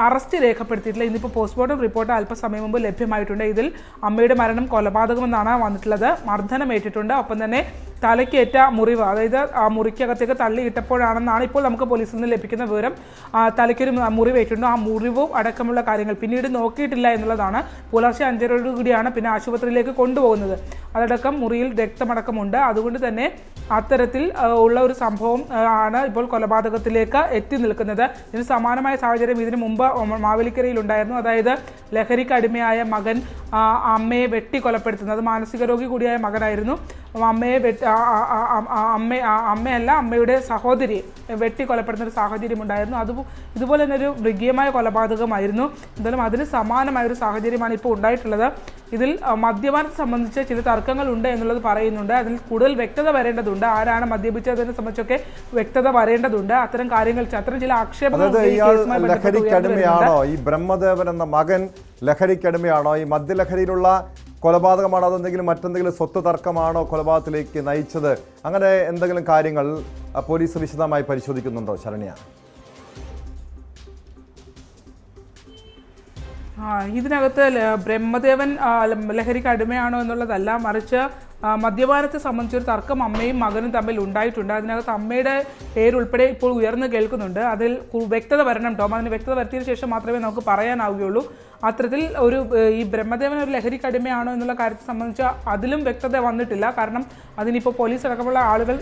അറസ്റ്റ് രേഖപ്പെടുത്തിയിട്ടില്ല. ഇന്നിപ്പോൾ പോസ്റ്റ്മോർട്ടം റിപ്പോർട്ട് അല്പസമയം മുമ്പ് ലഭ്യമായിട്ടുണ്ട്. ഇതിൽ അമ്മയുടെ മരണം കൊലപാതകമെന്നാണ് വന്നിട്ടുള്ളത്. മർദ്ദനമേറ്റിട്ടുണ്ട്. ഒപ്പം തന്നെ തലയ്ക്കേറ്റ മുറിവ്, അതായത് ആ മുറിക്കകത്തേക്ക് തള്ളിയിട്ടപ്പോഴാണെന്നാണ് ഇപ്പോൾ നമുക്ക് പോലീസിൽ നിന്ന് ലഭിക്കുന്ന വിവരം. തലയ്ക്കൊരു മുറിവേറ്റിട്ടുണ്ട്. ആ മുറിവും അടക്കമുള്ള കാര്യങ്ങൾ പിന്നീട് നോക്കിയിട്ടില്ല എന്നുള്ളതാണ്. പുലർച്ചെ 5:30 കൂടിയാണ് പിന്നെ ആശുപത്രിയിലേക്ക് കൊണ്ടുപോകുന്നത്. അതടക്കം മുറിയിൽ രക്തമടക്കമുണ്ട്. അതുകൊണ്ട് തന്നെ അത്തരത്തിൽ ഉള്ള ഒരു സംഭവം ആണ് ഇപ്പോൾ കൊലപാതകത്തിലേക്ക് എത്തി നിൽക്കുന്നത്. ഇതിന് സമാനമായ സാഹചര്യം ഇതിനു മുമ്പ് മാവേലിക്കരയിൽ ഉണ്ടായിരുന്നു. അതായത് ലഹരിക്ക് അടിമയായ മകൻ അമ്മയെ വെട്ടി കൊലപ്പെടുത്തുന്നത്. മാനസിക രോഗി കൂടിയായ മകനായിരുന്നു. അമ്മയല്ല, അമ്മയുടെ സഹോദരി വെട്ടി കൊലപ്പെടുന്ന ഒരു സാഹചര്യം ഉണ്ടായിരുന്നു. ഇതുപോലെ തന്നെ ഒരു മൃഗീയമായ കൊലപാതകമായിരുന്നു. എന്തായാലും അതിന് സമാനമായ ഒരു സാഹചര്യമാണ് ഇപ്പോൾ ഉണ്ടായിട്ടുള്ളത്. ഇതിൽ മദ്യപാനത്തെ സംബന്ധിച്ച് ചില തർക്കങ്ങൾ ഉണ്ട് എന്നുള്ളത് പറയുന്നുണ്ട്. അതിൽ കൂടുതൽ വ്യക്തത വരേണ്ടതുണ്ട്. ആരാണ് മദ്യപിച്ചതിനെ സംബന്ധിച്ചൊക്കെ വ്യക്തത വരേണ്ടതുണ്ട്. അത്തരം കാര്യങ്ങൾ, അത്തരം ചില ആക്ഷേപങ്ങൾ. ലഹരിക്കടിമയാണോ ഈ ബ്രഹ്മദേവൻ എന്ന മകൻ? ലഹരിക്കടിമയാണോ? ഈ മദ്യലഹരിയിലുള്ള കൊലപാതകമാണോ? അതെന്തെങ്കിലും മറ്റെന്തെങ്കിലും സ്വത്ത് തർക്കമാണോ കൊലപാതകത്തിലേക്ക് നയിച്ചത്? അങ്ങനെ എന്തെങ്കിലും കാര്യങ്ങൾ പോലീസ് വിശദമായി പരിശോധിക്കുന്നുണ്ടോ ശരണ്യ? ഇതിനകത്ത് ബ്രഹ്മദേവൻ ലഹരിക്ക് അടിമയാണോ എന്നുള്ളതല്ല, മറിച്ച് മദ്യപാനത്തെ സംബന്ധിച്ചൊരു തർക്കം അമ്മയും മകനും തമ്മിൽ ഉണ്ടായിട്ടുണ്ട്. അതിനകത്ത് അമ്മയുടെ പേരുൾപ്പെടെ ഇപ്പോൾ ഉയർന്നു കേൾക്കുന്നുണ്ട്. അതിൽ വ്യക്തത വരണം ടോം. അതിന് വ്യക്തത വരുത്തിയതിനു ശേഷം മാത്രമേ നമുക്ക് പറയാനാവുകയുള്ളൂ. അത്തരത്തിൽ ഈ ബ്രഹ്മദേവൻ ഒരു ലഹരിക്ക് അടിമയാണോ എന്നുള്ള കാര്യത്തെ സംബന്ധിച്ച് അതിലും വ്യക്തത വന്നിട്ടില്ല. കാരണം അതിനിപ്പോൾ പോലീസ് അടക്കമുള്ള ആളുകൾ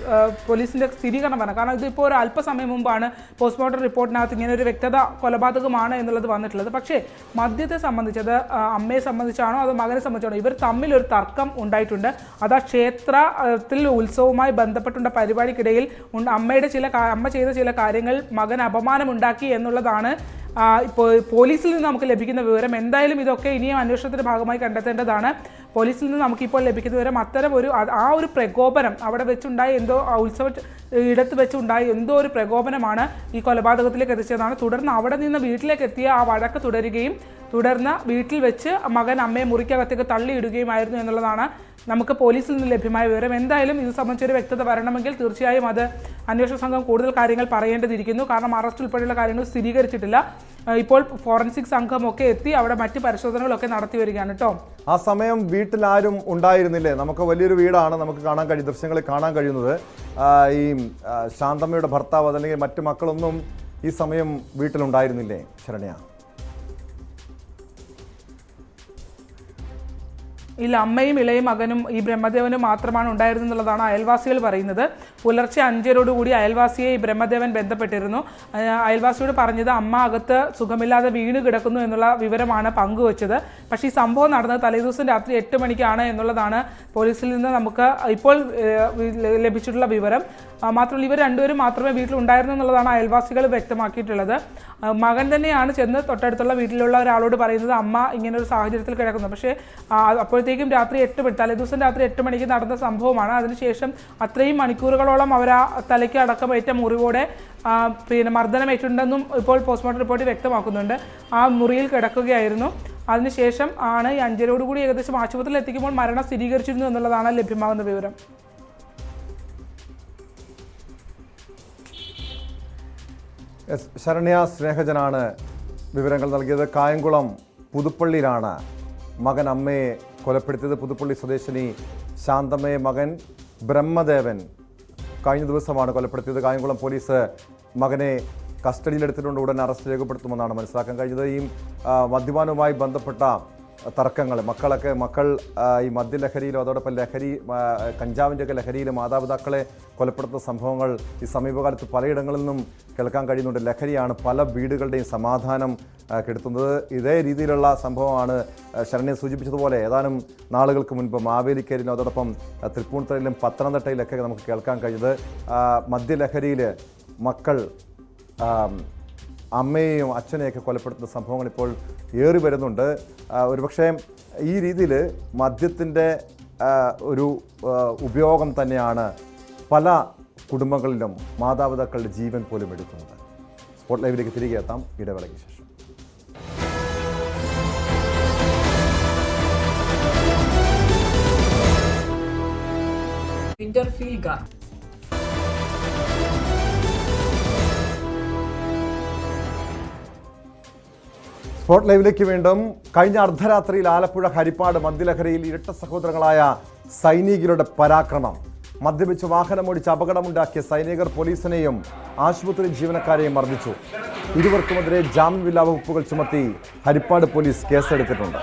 പോലീസിൻ്റെ സ്ഥിരീകരണം പറഞ്ഞു. കാരണം ഇതിപ്പോൾ ഒരു അല്പസമയം മുമ്പാണ് പോസ്റ്റ്മോർട്ടം റിപ്പോർട്ടിനകത്ത് ഇങ്ങനെ ഒരു വ്യക്തത കൊലപാതകമാണ് എന്നുള്ളത് വന്നിട്ടുള്ളത്. പക്ഷേ മദ്യത്തെ സംബന്ധിച്ചത് അമ്മയെ സംബന്ധിച്ചാണോ അതോ മകനെ സംബന്ധിച്ചാണോ, ഇവർ തമ്മിലൊരു തർക്കം ഉണ്ടായിട്ടുണ്ട്. അത് ആ ക്ഷേത്രത്തിൽ ഉത്സവവുമായി ബന്ധപ്പെട്ടുള്ള പരിപാടിക്കിടയിൽ അമ്മ ചെയ്ത ചില കാര്യങ്ങൾ മകൻ അപമാനമുണ്ടാക്കി എന്നുള്ളതാണ് ഇപ്പോൾ പോലീസിൽ നിന്ന് നമുക്ക് ലഭിക്കുന്ന വിവരം. എന്തായാലും ഇതൊക്കെ ഇനിയും അന്വേഷണത്തിന്റെ ഭാഗമായി കണ്ടെത്തേണ്ടതാണ്. പോലീസിൽ നിന്ന് നമുക്കിപ്പോൾ ലഭിക്കുന്ന വിവരം അത്തരം ഒരു പ്രകോപനം അവിടെ വെച്ചുണ്ടായ ഉത്സവ ഇടത്ത് വെച്ചുണ്ടായ എന്തോ ഒരു പ്രകോപനമാണ് ഈ കൊലപാതകത്തിലേക്ക് എത്തിച്ചതാണ്. തുടർന്ന് അവിടെ നിന്ന് വീട്ടിലേക്ക് എത്തിയ ആ വഴക്ക് തുടരുകയും തുടർന്ന് വീട്ടിൽ വെച്ച് മകൻ അമ്മയെ മുറിക്കകത്തേക്ക് തള്ളിയിടുകയുമായിരുന്നു എന്നുള്ളതാണ് നമുക്ക് പോലീസിൽ നിന്ന് ലഭ്യമായ വിവരം. എന്തായാലും ഇത് സംബന്ധിച്ചൊരു വ്യക്തത വരണമെങ്കിൽ തീർച്ചയായും അത് അന്വേഷണ സംഘം കൂടുതൽ കാര്യങ്ങൾ പറയേണ്ടതിരിക്കുന്നു. കാരണം അറസ്റ്റ് ഉൾപ്പെടെയുള്ള കാര്യങ്ങൾ സ്ഥിരീകരിച്ചിട്ടില്ല. ഇപ്പോൾ ഫോറൻസിക് സംഘമൊക്കെ എത്തി അവിടെ മറ്റ് പരിശോധനകളൊക്കെ നടത്തി വരികയാണ് കേട്ടോ. ആ സമയം വീട്ടിൽ ആരും ഉണ്ടായിരുന്നില്ലേ? നമുക്ക് വലിയൊരു വീടാണ്, നമുക്ക് ദൃശ്യങ്ങളിൽ കാണാൻ കഴിയുന്നത്. ഈ ശാന്തമ്മയുടെ ഭർത്താവ് അതല്ലെങ്കിൽ മറ്റു മക്കളൊന്നും ഈ സമയം വീട്ടിലുണ്ടായിരുന്നില്ലേ ശരണ്യ? ഇല്ല, അമ്മയും ഇളയും മകനും ഈ ബ്രഹ്മദേവനും മാത്രമാണ് ഉണ്ടായിരുന്നെന്നുള്ളതാണ് അയൽവാസികൾ പറയുന്നത്. പുലർച്ചെ 5:00 അയൽവാസിയെ ഈ ബ്രഹ്മദേവൻ ബന്ധപ്പെട്ടിരുന്നു. അയൽവാസിയോട് പറഞ്ഞത് അമ്മ അകത്ത് സുഖമില്ലാതെ വീണ് കിടക്കുന്നു എന്നുള്ള വിവരമാണ് പങ്കുവച്ചത്. പക്ഷേ ഈ സംഭവം നടന്നത് തലേദിവസം രാത്രി 8 മണിക്കാണ് എന്നുള്ളതാണ് പോലീസിൽ നിന്ന് നമുക്ക് ഇപ്പോൾ ലഭിച്ചിട്ടുള്ള വിവരം. മാത്രമല്ല ഇവർ രണ്ടുപേരും മാത്രമേ വീട്ടിലുണ്ടായിരുന്നു എന്നുള്ളതാണ് അയൽവാസികൾ വ്യക്തമാക്കിയിട്ടുള്ളത്. മകൻ തന്നെയാണ് ചെന്ന് തൊട്ടടുത്തുള്ള വീട്ടിലുള്ള ഒരാളോട് പറയുന്നത് അമ്മ ഇങ്ങനൊരു സാഹചര്യത്തിൽ കിടക്കുന്നു. പക്ഷേ അപ്പോഴത്തേക്കും തലേദിവസം രാത്രി 8 മണിക്ക് നടന്ന സംഭവമാണ്. അതിനുശേഷം അത്രയും മണിക്കൂറുകളോളം അവർ ആ തലയ്ക്ക് അടക്കമേറ്റ മുറിവോടെ മർദ്ദനമേറ്റുണ്ടെന്നും ഇപ്പോൾ പോസ്റ്റ്മോർട്ടം റിപ്പോർട്ടിൽ വ്യക്തമാക്കുന്നുണ്ട്. ആ മുറിയിൽ കിടക്കുകയായിരുന്നു. അതിനുശേഷം ആണ് ഈ 5:00 ഏകദേശം ആശുപത്രിയിൽ എത്തിക്കുമ്പോൾ മരണം സ്ഥിരീകരിച്ചിരുന്നു എന്നുള്ളതാണ് ലഭ്യമാകുന്ന വിവരം. ശരണ്യ സ്നേഹജനാണ് വിവരങ്ങൾ നൽകിയത്. കായംകുളം പുതുപ്പള്ളിയിലാണ് മകൻ അമ്മയെ കൊലപ്പെടുത്തിയത്. പുതുപ്പള്ളി സ്വദേശിനി ശാന്തമ്മയെ മകൻ ബ്രഹ്മദേവൻ കഴിഞ്ഞ ദിവസമാണ് കൊലപ്പെടുത്തിയത്. കായംകുളം പോലീസ് മകനെ കസ്റ്റഡിയിലെടുത്തിട്ടുണ്ട്. ഉടൻ അറസ്റ്റ് രേഖപ്പെടുത്തുമെന്നാണ് മനസ്സിലാക്കാൻ കഴിഞ്ഞത്. ഈ മദ്യപാനവുമായി ബന്ധപ്പെട്ട തർക്കങ്ങൾ മക്കൾ ഈ മദ്യലഹരിയിലും അതോടൊപ്പം കഞ്ചാവിൻ്റെയൊക്കെ ലഹരിയിലും മാതാപിതാക്കളെ കൊലപ്പെടുത്തുന്ന സംഭവങ്ങൾ ഈ സമീപകാലത്ത് പലയിടങ്ങളിൽ നിന്നും കേൾക്കാൻ കഴിയുന്നുണ്ട്. ലഹരിയാണ് പല വീടുകളുടെയും സമാധാനം കെടുത്തുന്നത്. ഇതേ രീതിയിലുള്ള സംഭവമാണ് ശരണ്യ സൂചിപ്പിച്ചതുപോലെ ഏതാനും നാളുകൾക്ക് മുൻപ് മാവേലിക്കരയിലും അതോടൊപ്പം തൃപ്പൂണിത്തുറയിലും പത്തനംതിട്ടയിലൊക്കെ നമുക്ക് കേൾക്കാൻ കഴിഞ്ഞത്. മദ്യലഹരിയിൽ മക്കൾ അമ്മയെയും അച്ഛനെയൊക്കെ കൊലപ്പെടുത്തുന്ന സംഭവങ്ങൾ ഇപ്പോൾ ഏറി വരുന്നുണ്ട്. ഒരുപക്ഷെ ഈ രീതിയിൽ മദ്യത്തിൻ്റെ ഒരു ഉപയോഗം തന്നെയാണ് പല കുടുംബങ്ങളിലും മാതാപിതാക്കളുടെ ജീവൻ പോലും എടുക്കുന്നത്. സ്പോട്ട് ലൈവിലേക്ക് തിരികെ എത്താം ഇടവേളയ്ക്ക് ശേഷം. സ്പോട്ട് ലൈവിലേക്ക് വീണ്ടും. കഴിഞ്ഞ അർദ്ധരാത്രിയിൽ ആലപ്പുഴ ഹരിപ്പാട് മദ്യലഹരിയിൽ ഇരട്ട സഹോദരങ്ങളായ സൈനികരുടെ പരാക്രമം. മദ്യപിച്ച് വാഹനമോടിച്ച് അപകടമുണ്ടാക്കിയ സൈനികർ പോലീസിനെയും ആശുപത്രി ജീവനക്കാരെയും മർദ്ദിച്ചു. ഇരുവർക്കുമെതിരെ ജാമ്യമില്ലാ വകുപ്പുകൾ ചുമത്തി ഹരിപ്പാട് പോലീസ് കേസെടുത്തിട്ടുണ്ട്.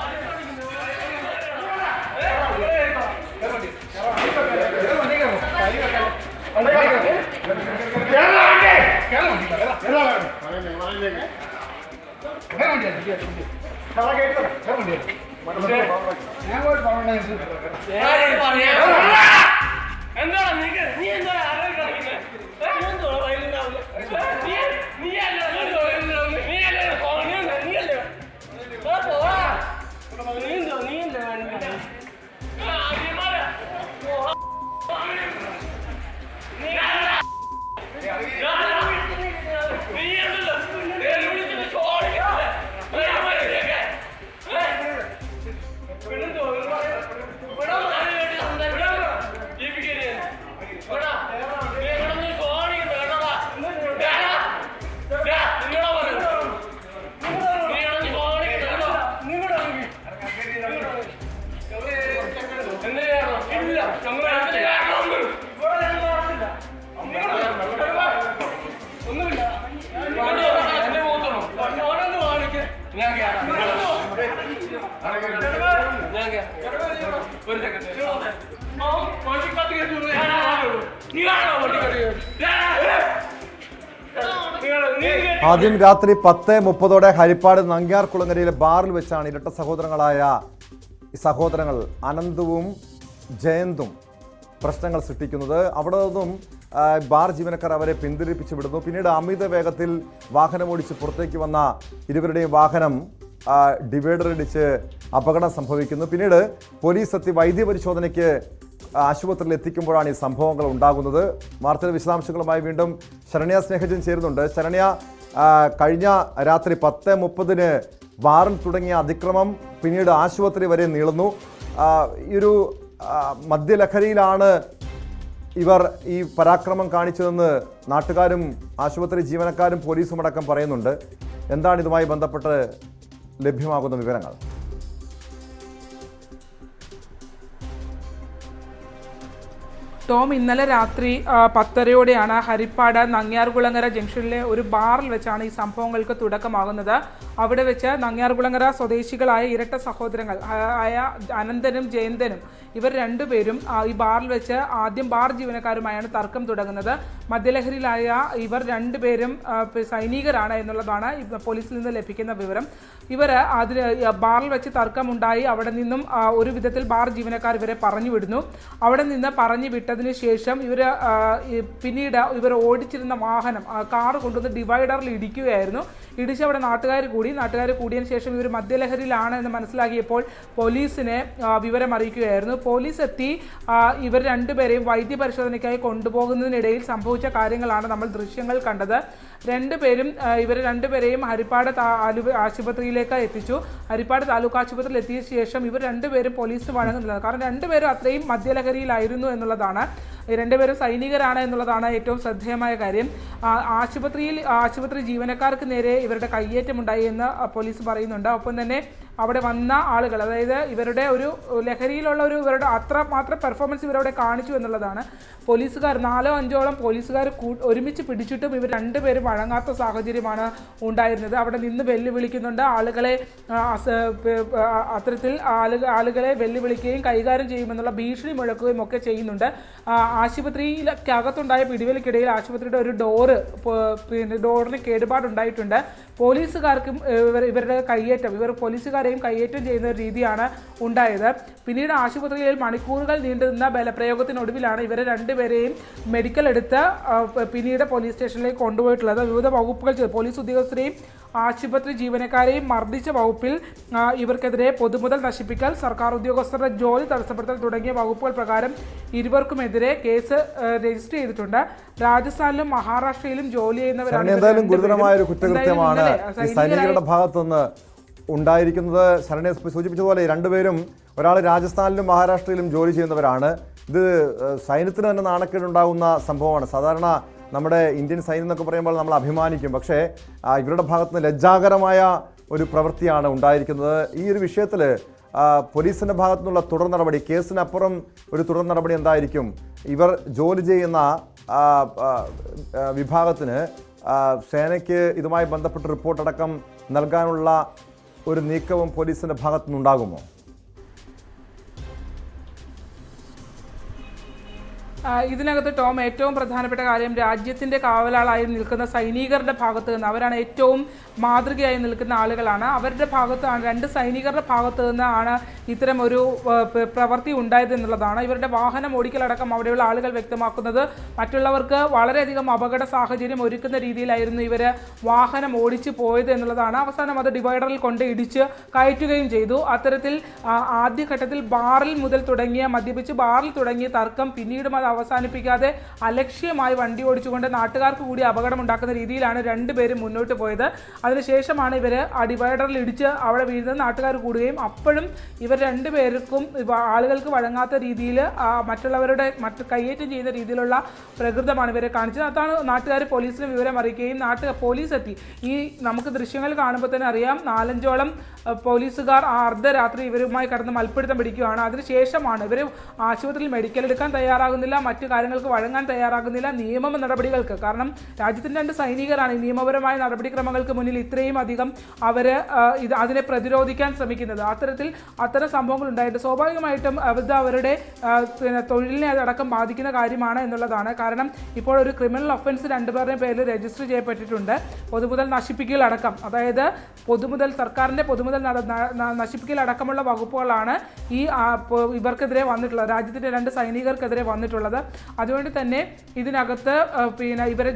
ആദ്യം രാത്രി 10:30 ഹരിപ്പാട് നങ്ങ്യാർകുളങ്ങരയിലെ ബാറിൽ വെച്ചാണ് ഇരട്ട സഹോദരങ്ങളായ സഹോദരങ്ങൾ അനന്തുവും ജയന്തും പ്രശ്നങ്ങൾ സൃഷ്ടിക്കുന്നത്. അവിടെ നിന്നും ബാർ ജീവനക്കാർ അവരെ പിന്തിരിപ്പിച്ചു വിടുന്നു. പിന്നീട് അമിത വേഗത്തിൽ വാഹനമോടിച്ച് പുറത്തേക്ക് വന്ന ഇരുവരുടെയും വാഹനം ഡിവൈഡറിടിച്ച് അപകടം സംഭവിക്കുന്നു. പിന്നീട് പോലീസ് എത്തി വൈദ്യപരിശോധനയ്ക്ക് ആശുപത്രിയിൽ എത്തിക്കുമ്പോഴാണ് ഈ സംഭവങ്ങൾ ഉണ്ടാകുന്നത്. വാർത്തയുടെ വിശദാംശങ്ങളുമായി വീണ്ടും ശരണ്യ സ്നേഹജൻ ചേരുന്നുണ്ട്. ശരണ്യ, കഴിഞ്ഞ രാത്രി 10:30 ബാറിൽ തുടങ്ങിയ അതിക്രമം പിന്നീട് ആശുപത്രി വരെ നീളുന്നു. ഈ ഒരു മദ്യലഹരിയിലാണ് ഇവർ ഈ പരാക്രമം കാണിച്ചതെന്ന് നാട്ടുകാരും ആശുപത്രി ജീവനക്കാരും പോലീസും അടക്കം പറയുന്നുണ്ട്. എന്താണ് ഇതുമായി ബന്ധപ്പെട്ട് ലഭ്യമാകുന്ന വിവരങ്ങൾ? ടോം, ഇന്നലെ രാത്രി 10:30 ഹരിപ്പാട് നങ്ങ്യാർകുളങ്ങര ജംഗ്ഷനിലെ ഒരു ബാറിൽ വെച്ചാണ് ഈ സംഭവങ്ങൾക്ക് തുടക്കമാകുന്നത്. അവിടെ വെച്ച് നങ്ങ്യാർകുളങ്ങര സ്വദേശികളായ ഇരട്ട സഹോദരങ്ങൾ ആയ അനന്തനും ജയന്തനും ഇവർ രണ്ടുപേരും ഈ ബാറിൽ വെച്ച് ആദ്യം ബാർ ജീവനക്കാരുമായാണ് തർക്കം തുടങ്ങുന്നത്. മദ്യലഹരിയിലായ ഇവർ രണ്ടുപേരും സൈനികരാണ് എന്നുള്ളതാണ് പോലീസിൽ നിന്ന് ലഭിക്കുന്ന വിവരം. ഇവർ ബാറിൽ വെച്ച് തർക്കമുണ്ടായി. അവിടെ നിന്നും ഒരു വിധത്തിൽ ബാർ ജീവനക്കാർ ഇവരെ പറഞ്ഞു വിടുന്നു. അവിടെ നിന്ന് പറഞ്ഞു വിട്ടതിന് ശേഷം പിന്നീട് ഇവർ ഓടിച്ചിരുന്ന വാഹനം കാർ കൊണ്ടുവന്ന് ഡിവൈഡറിൽ ഇടിക്കുകയായിരുന്നു. ഇടിച്ച് അവിടെ നാട്ടുകാർ കൂടിയതിനു ശേഷം ഇവർ മദ്യലഹരിയിലാണ് എന്ന് മനസ്സിലാക്കിയപ്പോൾ പോലീസിനെ വിവരം അറിയിക്കുകയായിരുന്നു. പോലീസ് എത്തി ഇവർ രണ്ടുപേരെയും വൈദ്യപരിശോധനയ്ക്കായി കൊണ്ടുപോകുന്നതിനിടയിൽ സംഭവിച്ച കാര്യങ്ങളാണ് നമ്മൾ ദൃശ്യങ്ങൾ കണ്ടത്. ഇവർ രണ്ടുപേരെയും ഹരിപ്പാട് ആശുപത്രിയിലേക്ക് എത്തിച്ചു. ഹരിപ്പാട് താലൂക്ക് ആശുപത്രിയിൽ എത്തിയ ശേഷം ഇവർ രണ്ടുപേരും പോലീസിന് വഴങ്ങുന്നില്ല. കാരണം രണ്ടുപേരും അത്രയും മദ്യലഹരിയിലായിരുന്നു എന്നുള്ളതാണ്. രണ്ടുപേരും സൈനികരാണ് എന്നുള്ളതാണ് ഏറ്റവും ശ്രദ്ധേയമായ കാര്യം. ആശുപത്രി ജീവനക്കാർക്ക് നേരെ ഇവരുടെ കയ്യേറ്റമുണ്ടായി എന്ന് പോലീസ് പറയുന്നുണ്ട്. ഒപ്പം തന്നെ അവിടെ വന്ന ആളുകൾ, അതായത് ഇവരുടെ ഒരു ലഹരിയിലുള്ള ഇവരുടെ അത്രമാത്രം പെർഫോമൻസ് ഇവരവിടെ കാണിച്ചു എന്നുള്ളതാണ്. പോലീസുകാർ 4-5ഓളം പോലീസുകാർ ഒരുമിച്ച് പിടിച്ചിട്ടും ഇവർ രണ്ടുപേരും വഴങ്ങാത്ത സാഹചര്യമാണ് ഉണ്ടായിരുന്നത്. അവിടെ നിന്ന് വെല്ലുവിളിക്കുന്നുണ്ട് ആളുകളെ. അത്തരത്തിൽ ആളുകളെ വെല്ലുവിളിക്കുകയും കൈകാര്യം ചെയ്യുമെന്നുള്ള ഭീഷണി മുഴക്കുകയും ഒക്കെ ചെയ്യുന്നുണ്ട്. ആശുപത്രിയിലകത്തുണ്ടായ പിടിവലിക്കിടയിൽ ആശുപത്രിയുടെ ഒരു ഡോറിന് കേടുപാടുണ്ടായിട്ടുണ്ട്. പോലീസുകാർക്കും ഇവർ പോലീസുകാരെയും കയ്യേറ്റം ചെയ്യുന്ന ഒരു രീതിയാണ് ഉണ്ടായത്. പിന്നീട് ആശുപത്രിയിൽ മണിക്കൂറുകൾ നീണ്ടുനിന്ന ബലപ്രയോഗത്തിനൊടുവിലാണ് ഇവരെ രണ്ടുപേരെയും മെഡിക്കൽ എടുത്ത് പിന്നീട് പോലീസ് സ്റ്റേഷനിലേക്ക് കൊണ്ടുപോയിട്ടുള്ളത്. വിവിധ വകുപ്പുകൾ പോലീസ് ഉദ്യോഗസ്ഥരെയും ആശുപത്രി ജീവനക്കാരെയും മർദ്ദിച്ച വകുപ്പിൽ ഇവർക്കെതിരെ പൊതുമുതൽ നശിപ്പിക്കൽ, സർക്കാർ ഉദ്യോഗസ്ഥരുടെ ജോലി തടസ്സപ്പെടുത്തൽ തുടങ്ങിയ വകുപ്പുകൾ പ്രകാരം ഇരുവർക്കുമെതിരെ കേസ് രജിസ്റ്റർ ചെയ്തിട്ടുണ്ട്. രാജസ്ഥാനിലും മഹാരാഷ്ട്രയിലും ജോലി ചെയ്യുന്നവരാണ്. എന്തായാലും ഗുരുതരമായ ഒരു കുറ്റകൃത്യമാണ് ഈ സൈനികരുടെ ഭാഗത്തുനിന്ന് ഉണ്ടായിരിക്കുന്നത്. ശരണെ സൂചിപ്പിച്ചതുപോലെ രണ്ടുപേരും, ഒരാൾ രാജസ്ഥാനിലും മഹാരാഷ്ട്രയിലും ജോലി ചെയ്യുന്നവരാണ്. ഇത് സൈന്യത്തിന് തന്നെ നാണക്കേടുണ്ടാകുന്ന സംഭവമാണ്. സാധാരണ നമ്മുടെ ഇന്ത്യൻ സൈന്യം എന്നൊക്കെ പറയുമ്പോൾ നമ്മൾ അഭിമാനിക്കും, പക്ഷേ ഇവരുടെ ഭാഗത്തുനിന്ന് ലജ്ജാകരമായ ഒരു പ്രവൃത്തിയാണ് ഉണ്ടായിരിക്കുന്നത്. ഈ ഒരു വിഷയത്തിൽ പോലീസിൻ്റെ ഭാഗത്തു നിന്നുള്ള തുടർ നടപടി, കേസിനപ്പുറം ഒരു തുടർ നടപടി എന്തായിരിക്കും? ഇവർ ജോലി ചെയ്യുന്ന വിഭാഗത്തിന് സേനയ്ക്ക് ഇതുമായി ബന്ധപ്പെട്ട് റിപ്പോർട്ടടക്കം നൽകാനുള്ള ഒരു നീക്കവും പോലീസിൻ്റെ ഭാഗത്തു നിന്നുണ്ടാകുമോ? ഇതിനകത്ത് ടോം, ഏറ്റവും പ്രധാനപ്പെട്ട കാര്യം രാജ്യത്തിൻ്റെ കാവലാളായി നിൽക്കുന്ന സൈനികരുടെ ഭാഗത്ത് നിന്ന്, അവരാണ് ഏറ്റവും മാതൃകയായി നിൽക്കുന്ന ആളുകളാണ്. അവരുടെ ഭാഗത്താണ്, രണ്ട് സൈനികരുടെ ഭാഗത്ത് നിന്നാണ് ഇത്തരം ഒരു പ്രവൃത്തി ഉണ്ടായത് എന്നുള്ളതാണ് ഇവരുടെ വാഹനം ഓടിക്കലടക്കം അവിടെയുള്ള ആളുകൾ വ്യക്തമാക്കുന്നത്. മറ്റുള്ളവർക്ക് വളരെയധികം അപകട സാഹചര്യം ഒരുക്കുന്ന രീതിയിലായിരുന്നു ഇവർ വാഹനം ഓടിച്ചു പോയത് എന്നുള്ളതാണ്. അവസാനം അത് ഡിവൈഡറിൽ കൊണ്ട് ഇടിച്ച് കയറ്റുകയും ചെയ്തു. അത്തരത്തിൽ ആദ്യഘട്ടത്തിൽ മദ്യപിച്ച് ബാറിൽ തുടങ്ങിയ തർക്കം പിന്നീടും അത് അവസാനിപ്പിക്കാതെ അലക്ഷ്യമായി വണ്ടി ഓടിച്ചുകൊണ്ട് നാട്ടുകാർക്ക് കൂടി അപകടമുണ്ടാക്കുന്ന രീതിയിലാണ് രണ്ടുപേരും മുന്നോട്ട് പോയത്. അതിനുശേഷമാണ് ഇവർ ആ ഡിവൈഡറിൽ ഇടിച്ച് അവിടെ വീഴുന്നത് നാട്ടുകാർ കൂടുകയും അപ്പോഴും ഇവർ രണ്ടുപേർക്കും ആളുകൾക്ക് വഴങ്ങാത്ത രീതിയിൽ മറ്റുള്ളവരുടെ കയ്യേറ്റം ചെയ്യുന്ന രീതിയിലുള്ള പ്രകൃതമാണ് ഇവരെ കാണിച്ചത്. അതാണ് നാട്ടുകാർ പോലീസിന് വിവരം അറിയിക്കുകയും പോലീസ് എത്തി. ഈ നമുക്ക് ദൃശ്യങ്ങൾ കാണുമ്പോൾ തന്നെ അറിയാം, 4-5ഓളം പോലീസുകാർ അർദ്ധരാത്രി ഇവരുമായി കടന്ന് മൽപ്പിടുത്തം പിടിക്കുകയാണ്. അതിനുശേഷമാണ് ഇവർ ആശുപത്രിയിൽ മെഡിക്കൽ എടുക്കാൻ തയ്യാറാകുന്നില്ല, മറ്റു കാര്യങ്ങൾക്ക് വഴങ്ങാൻ തയ്യാറാകുന്നില്ല, നിയമ നടപടികൾക്ക്. കാരണം രാജ്യത്തിൻ്റെ 2 സൈനികരാണ് ഈ നിയമപരമായ നടപടിക്രമങ്ങൾക്ക് മുന്നിൽ ഇത്രയും അധികം അതിനെ പ്രതിരോധിക്കാൻ ശ്രമിക്കുന്നത്. അത്തരം സംഭവങ്ങൾ ഉണ്ടായിട്ട് സ്വാഭാവികമായിട്ടും അവരുടെ തൊഴിലിനെ അതടക്കം ബാധിക്കുന്ന കാര്യമാണ് എന്നുള്ളതാണ്. കാരണം ഇപ്പോൾ ഒരു ക്രിമിനൽ ഒഫൻസ് 2 പേരുടെയും പേരിൽ രജിസ്റ്റർ ചെയ്യപ്പെട്ടിട്ടുണ്ട്. പൊതുമുതൽ നശിപ്പിക്കലടക്കം, അതായത് സർക്കാരിൻ്റെ പൊതുമുതൽ നശിപ്പിക്കലടക്കമുള്ള വകുപ്പുകളാണ് ഇവർക്കെതിരെ വന്നിട്ടുള്ളത്, രാജ്യത്തിൻ്റെ 2 സൈനികർക്കെതിരെ വന്നിട്ടുള്ളത്. അതുകൊണ്ട് തന്നെ ഇതിനകത്ത് ഇവരുടെ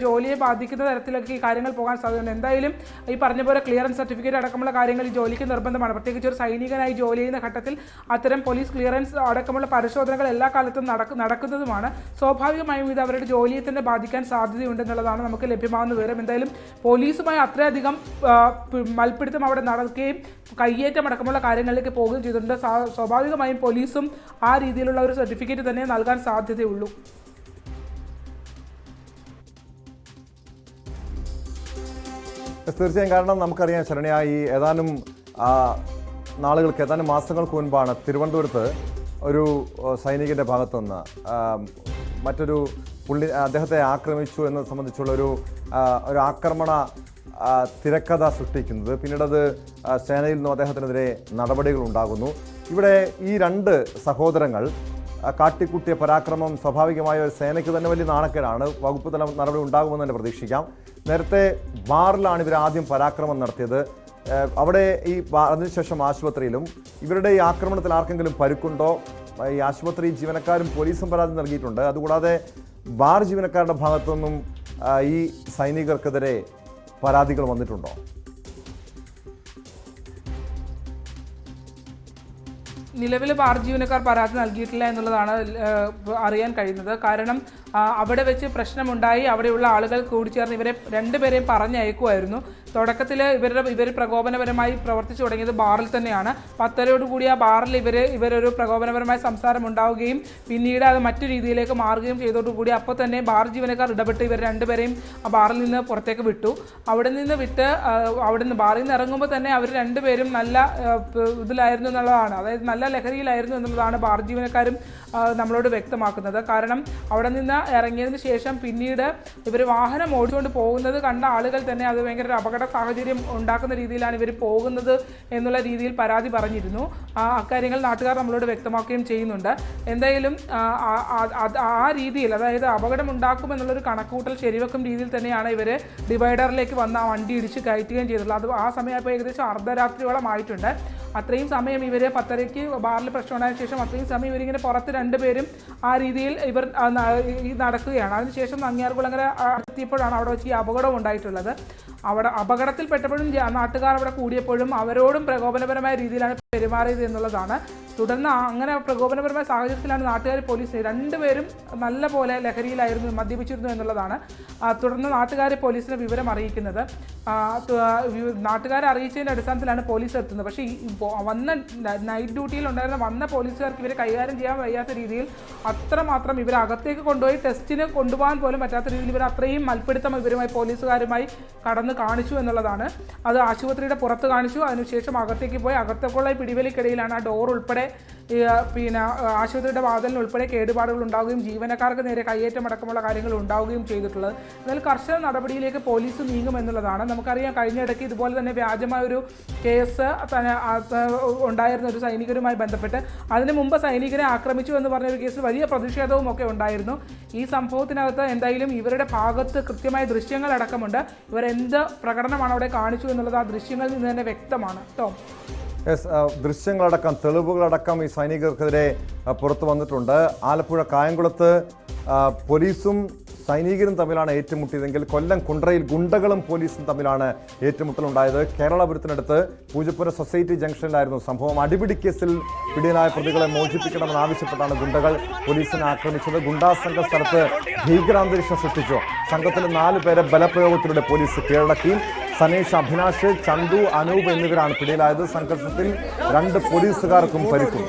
ജോലിയെ ബാധിക്കുന്ന തരത്തിലൊക്കെ ഈ കാര്യങ്ങൾ പോകാൻ സാധ്യതയുണ്ട്. എന്തായാലും ഈ പറഞ്ഞ പോലെ ക്ലിയറൻസ് സർട്ടിഫിക്കറ്റ് അടക്കമുള്ള കാര്യങ്ങൾ ഈ ജോലിക്ക് നിർബന്ധമാണ്. പ്രത്യേകിച്ച് ഒരു സൈനികനായി ജോലി ചെയ്യുന്ന ഘട്ടത്തിൽ അത്തരം പോലീസ് ക്ലിയറൻസ് അടക്കമുള്ള പരിശോധനകൾ എല്ലാ കാലത്തും നടക്കുന്നതുമാണ്. സ്വാഭാവികമായും ഇത് അവരുടെ ജോലിയെ തന്നെ ബാധിക്കാൻ സാധ്യതയുണ്ടെന്നുള്ളതാണ് നമുക്ക് ലഭ്യമാകുന്ന വിവരം. എന്തായാലും പോലീസുമായി അത്രയധികം മൽപ്പിടുത്തം അവിടെ നടക്കുകയും കയ്യേറ്റം അടക്കമുള്ള കാര്യങ്ങളിലേക്ക് പോവുകയും ചെയ്തിട്ടുണ്ട്. സ്വാഭാവികമായും പോലീസും ആ രീതിയിലുള്ള ഒരു സർട്ടിഫിക്കറ്റ് തന്നെ നൽകാൻ സാധ്യതയുള്ളൂ. തീർച്ചയായും. കാരണം നമുക്കറിയാം ശരണ്യ, ഈ ഏതാനും മാസങ്ങൾക്ക് മുൻപാണ് തിരുവനന്തപുരത്ത് ഒരു സൈനികൻ്റെ ഭാഗത്തുനിന്ന് മറ്റൊരു അദ്ദേഹത്തെ ആക്രമിച്ചു എന്നത് സംബന്ധിച്ചുള്ള ഒരു ആക്രമണ തിരക്കഥ സൃഷ്ടിക്കുന്നത്. പിന്നീടത് സേനയിൽ നിന്നും അദ്ദേഹത്തിനെതിരെ നടപടികൾ ഉണ്ടാകുന്നു. ഇവിടെ ഈ 2 സഹോദരങ്ങൾ കാട്ടിക്കൂട്ടിയ പരാക്രമം സ്വാഭാവികമായ ഒരു സേനയ്ക്ക് തന്നെ വലിയ നാണക്കേടാണ്. വകുപ്പ് തല നടപടി ഉണ്ടാകുമെന്ന് തന്നെ പ്രതീക്ഷിക്കാം. നേരത്തെ ബാറിലാണ് ഇവർ ആദ്യം പരാക്രമം നടത്തിയത്. അവിടെ അതിനുശേഷം ആശുപത്രിയിലും. ഇവരുടെ ഈ ആക്രമണത്തിൽ ആർക്കെങ്കിലും പരുക്കുണ്ടോ? ഈ ആശുപത്രി ജീവനക്കാരും പോലീസും പരാതി നൽകിയിട്ടുണ്ട്. അതുകൂടാതെ ബാർ ജീവനക്കാരുടെ ഭാഗത്തുനിന്നും ഈ സൈനികർക്കെതിരെ പരാതികൾ വന്നിട്ടുണ്ടോ? നിലവിൽ ബാർ ജീവനക്കാർ പരാതി നൽകിയിട്ടില്ല എന്നുള്ളതാണ് അറിയാൻ കഴിയുന്നത്. കാരണം അവിടെ വെച്ച് പ്രശ്നമുണ്ടായി, അവിടെയുള്ള ആളുകൾ കൂടിച്ചേർന്ന് ഇവരെ 2 പേരെയും പറഞ്ഞയക്കുമായിരുന്നു. തുടക്കത്തിൽ ഇവർ പ്രകോപനപരമായി പ്രവർത്തിച്ചു തുടങ്ങിയത് ബാറിൽ തന്നെയാണ്. 10:30 ആ ബാറിൽ ഇവരൊരു പ്രകോപനപരമായ സംസാരം ഉണ്ടാവുകയും പിന്നീട് അത് മറ്റു രീതിയിലേക്ക് മാറുകയും ചെയ്തതോടുകൂടി അപ്പോൾ തന്നെ ബാർ ജീവനക്കാർ ഇടപെട്ട് ഇവർ 2 പേരെയും ആ ബാറിൽ നിന്ന് പുറത്തേക്ക് വിട്ടു. അവിടെ നിന്ന് ബാറിൽ നിന്ന് ഇറങ്ങുമ്പോൾ തന്നെ അവർ 2 പേരും നല്ല ഇതിലായിരുന്നു എന്നുള്ളതാണ്, അതായത് നല്ല ലഹരിയിലായിരുന്നു എന്നുള്ളതാണ് ബാർ ജീവനക്കാരും നമ്മളോട് വ്യക്തമാക്കുന്നത്. കാരണം അവിടെ നിന്ന് ഇറങ്ങിയതിന് ശേഷം പിന്നീട് ഇവർ വാഹനം ഓടിച്ചുകൊണ്ട് പോകുന്നത് കണ്ട ആളുകൾ തന്നെ അത് ഭയങ്കര അപകട സാഹചര്യം ഉണ്ടാക്കുന്ന രീതിയിലാണ് ഇവർ പോകുന്നത് എന്നുള്ള രീതിയിൽ പരാതി പറഞ്ഞിരുന്നു. അക്കാര്യങ്ങൾ നാട്ടുകാർ നമ്മളോട് വ്യക്തമാക്കുകയും ചെയ്യുന്നുണ്ട്. എന്തായാലും ആ രീതിയിൽ, അതായത് അപകടം ഉണ്ടാക്കുമെന്നുള്ളൊരു കണക്കുകൂട്ടൽ ശരിവെക്കും രീതിയിൽ തന്നെയാണ് ഇവർ ഡിവൈഡറിലേക്ക് വന്ന് ആ വണ്ടി ഇടിച്ച് കയറ്റുകയും ചെയ്തിട്ടുള്ളത്. അത് ആ സമയപ്പോൾ ഏകദേശം അർദ്ധരാത്രിയോളം ആയിട്ടുണ്ട്. അത്രയും സമയം ഇവർ 10:30 ബാറിൽ പ്രശ്നമുണ്ടായതിനു ശേഷം അത്രയും സമയം ഇവരിങ്ങനെ പുറത്ത് 2 പേരും ആ രീതിയിൽ ഇവർ നടക്കുകയാണ്. അതിനുശേഷം നങ്ങ്യാർകുളങ്ങര എത്തിയപ്പോഴാണ് അവിടെ വെച്ച് ഈ അപകടം ഉണ്ടായിട്ടുള്ളത്. അവിടെ അപകടത്തിൽപ്പെട്ടപ്പോഴും നാട്ടുകാർ അവിടെ കൂടിയപ്പോഴും അവരോടും പ്രകോപനപരമായ രീതിയിലാണ് പെരുമാറിയത് എന്നുള്ളതാണ്. തുടർന്ന് അങ്ങനെ പ്രകോപനപരമായ സാഹചര്യത്തിലാണ് നാട്ടുകാർ പോലീസ് രണ്ടുപേരും നല്ല പോലെ ലഹരിയിലായിരുന്നു, മദ്യപിച്ചിരുന്നു എന്നുള്ളതാണ്. തുടർന്ന് നാട്ടുകാർ പോലീസിനെ വിവരം അറിയിക്കുന്നത്. നാട്ടുകാരെ അറിയിച്ചതിൻ്റെ അടിസ്ഥാനത്തിലാണ് പോലീസ് എത്തുന്നത്. പക്ഷേ ഈ വന്ന നൈറ്റ് ഡ്യൂട്ടിയിൽ ഉണ്ടായിരുന്ന വന്ന പോലീസുകാർക്ക് ഇവരെ കൈകാര്യം ചെയ്യാൻ വയ്യാത്ത രീതിയിൽ അത്രമാത്രം ഇവരെ അകത്തേക്ക് കൊണ്ടുപോയി ടെസ്റ്റിന് കൊണ്ടുപോകാൻ പോലും പറ്റാത്ത രീതിയിൽ ഇവർ അത്രയും മൽപ്പിടുത്തം ഇവരുമായി പോലീസുകാരുമായി കടന്ന് കാണിച്ചു എന്നുള്ളതാണ്. അത് ആശുപത്രിയുടെ പുറത്ത് കാണിച്ചു. അതിനുശേഷം അകത്തേക്ക് പോയി അകത്തേക്കുള്ള പിടിവലിക്കിടയിലാണ് ആ ഡോർ ഉൾപ്പെടെ പിന്നെ ആശുപത്രിയുടെ വാതിലിന് ഉൾപ്പെടെ കേടുപാടുകൾ ഉണ്ടാവുകയും ജീവനക്കാർക്ക് നേരെ കയ്യേറ്റം അടക്കമുള്ള കാര്യങ്ങൾ ഉണ്ടാവുകയും ചെയ്തിട്ടുള്ളത്. എന്നാൽ കർശന നടപടിയിലേക്ക് പോലീസ് നീങ്ങുമെന്നുള്ളതാണ്. നമുക്കറിയാം കഴിഞ്ഞിടയ്ക്ക് ഇതുപോലെ തന്നെ വ്യാജമായൊരു കേസ് ഉണ്ടായിരുന്ന ഒരു സൈനികരുമായി ബന്ധപ്പെട്ട് അതിന് മുമ്പ് സൈനികരെ ആക്രമിച്ചു എന്ന് പറഞ്ഞൊരു കേസിൽ വലിയ പ്രതിഷേധവും ഒക്കെ ഉണ്ടായിരുന്നു. ഈ സംഭവത്തിനകത്ത് എന്തായാലും ഇവരുടെ ഭാഗത്ത് കൃത്യമായ ദൃശ്യങ്ങളടക്കമുണ്ട്. ഇവരെന്ത് പ്രകടനമാണ് അവിടെ കാണിച്ചു എന്നുള്ളത് ആ ദൃശ്യങ്ങളിൽ നിന്ന് തന്നെ വ്യക്തമാണ്. ടോം, ദൃശ്യങ്ങളടക്കം തെളിവുകളടക്കം ഈ സൈനികർക്കെതിരെ പുറത്തു വന്നിട്ടുണ്ട്. ആലപ്പുഴ കായംകുളത്ത് പോലീസും സൈനികരും തമ്മിലാണ് ഏറ്റുമുട്ടിയതെങ്കിൽ കൊല്ലം കുണ്ട്രയിൽ ഗുണ്ടകളും പോലീസും തമ്മിലാണ് ഏറ്റുമുട്ടലുണ്ടായത്. കേരളപുരത്തിനടുത്ത് പൂജപ്പുര സൊസൈറ്റി ജംഗ്ഷനിലായിരുന്നു സംഭവം. അടിപിടി കേസിൽ പിടിയിലായ പ്രതികളെ മോചിപ്പിക്കണമെന്നാവശ്യപ്പെട്ടാണ് ഗുണ്ടകൾ പോലീസിനെ ആക്രമിച്ചത്. ഗുണ്ടാസംഘ സ്ഥലത്ത് ഭീകരാന്തരീക്ഷം സൃഷ്ടിച്ചു. സംഘത്തിലെ 4 പേരെ ബലപ്രയോഗത്തിലൂടെ പോലീസ് കീഴടക്കി. സനേഷ്, അഭിനാഷ്, ചന്തു, അനൂപ് എന്നിവരാണ് പിടിയിലായത്. സംഘർഷത്തിൽ 2 പോലീസുകാർക്കും പരിക്കും.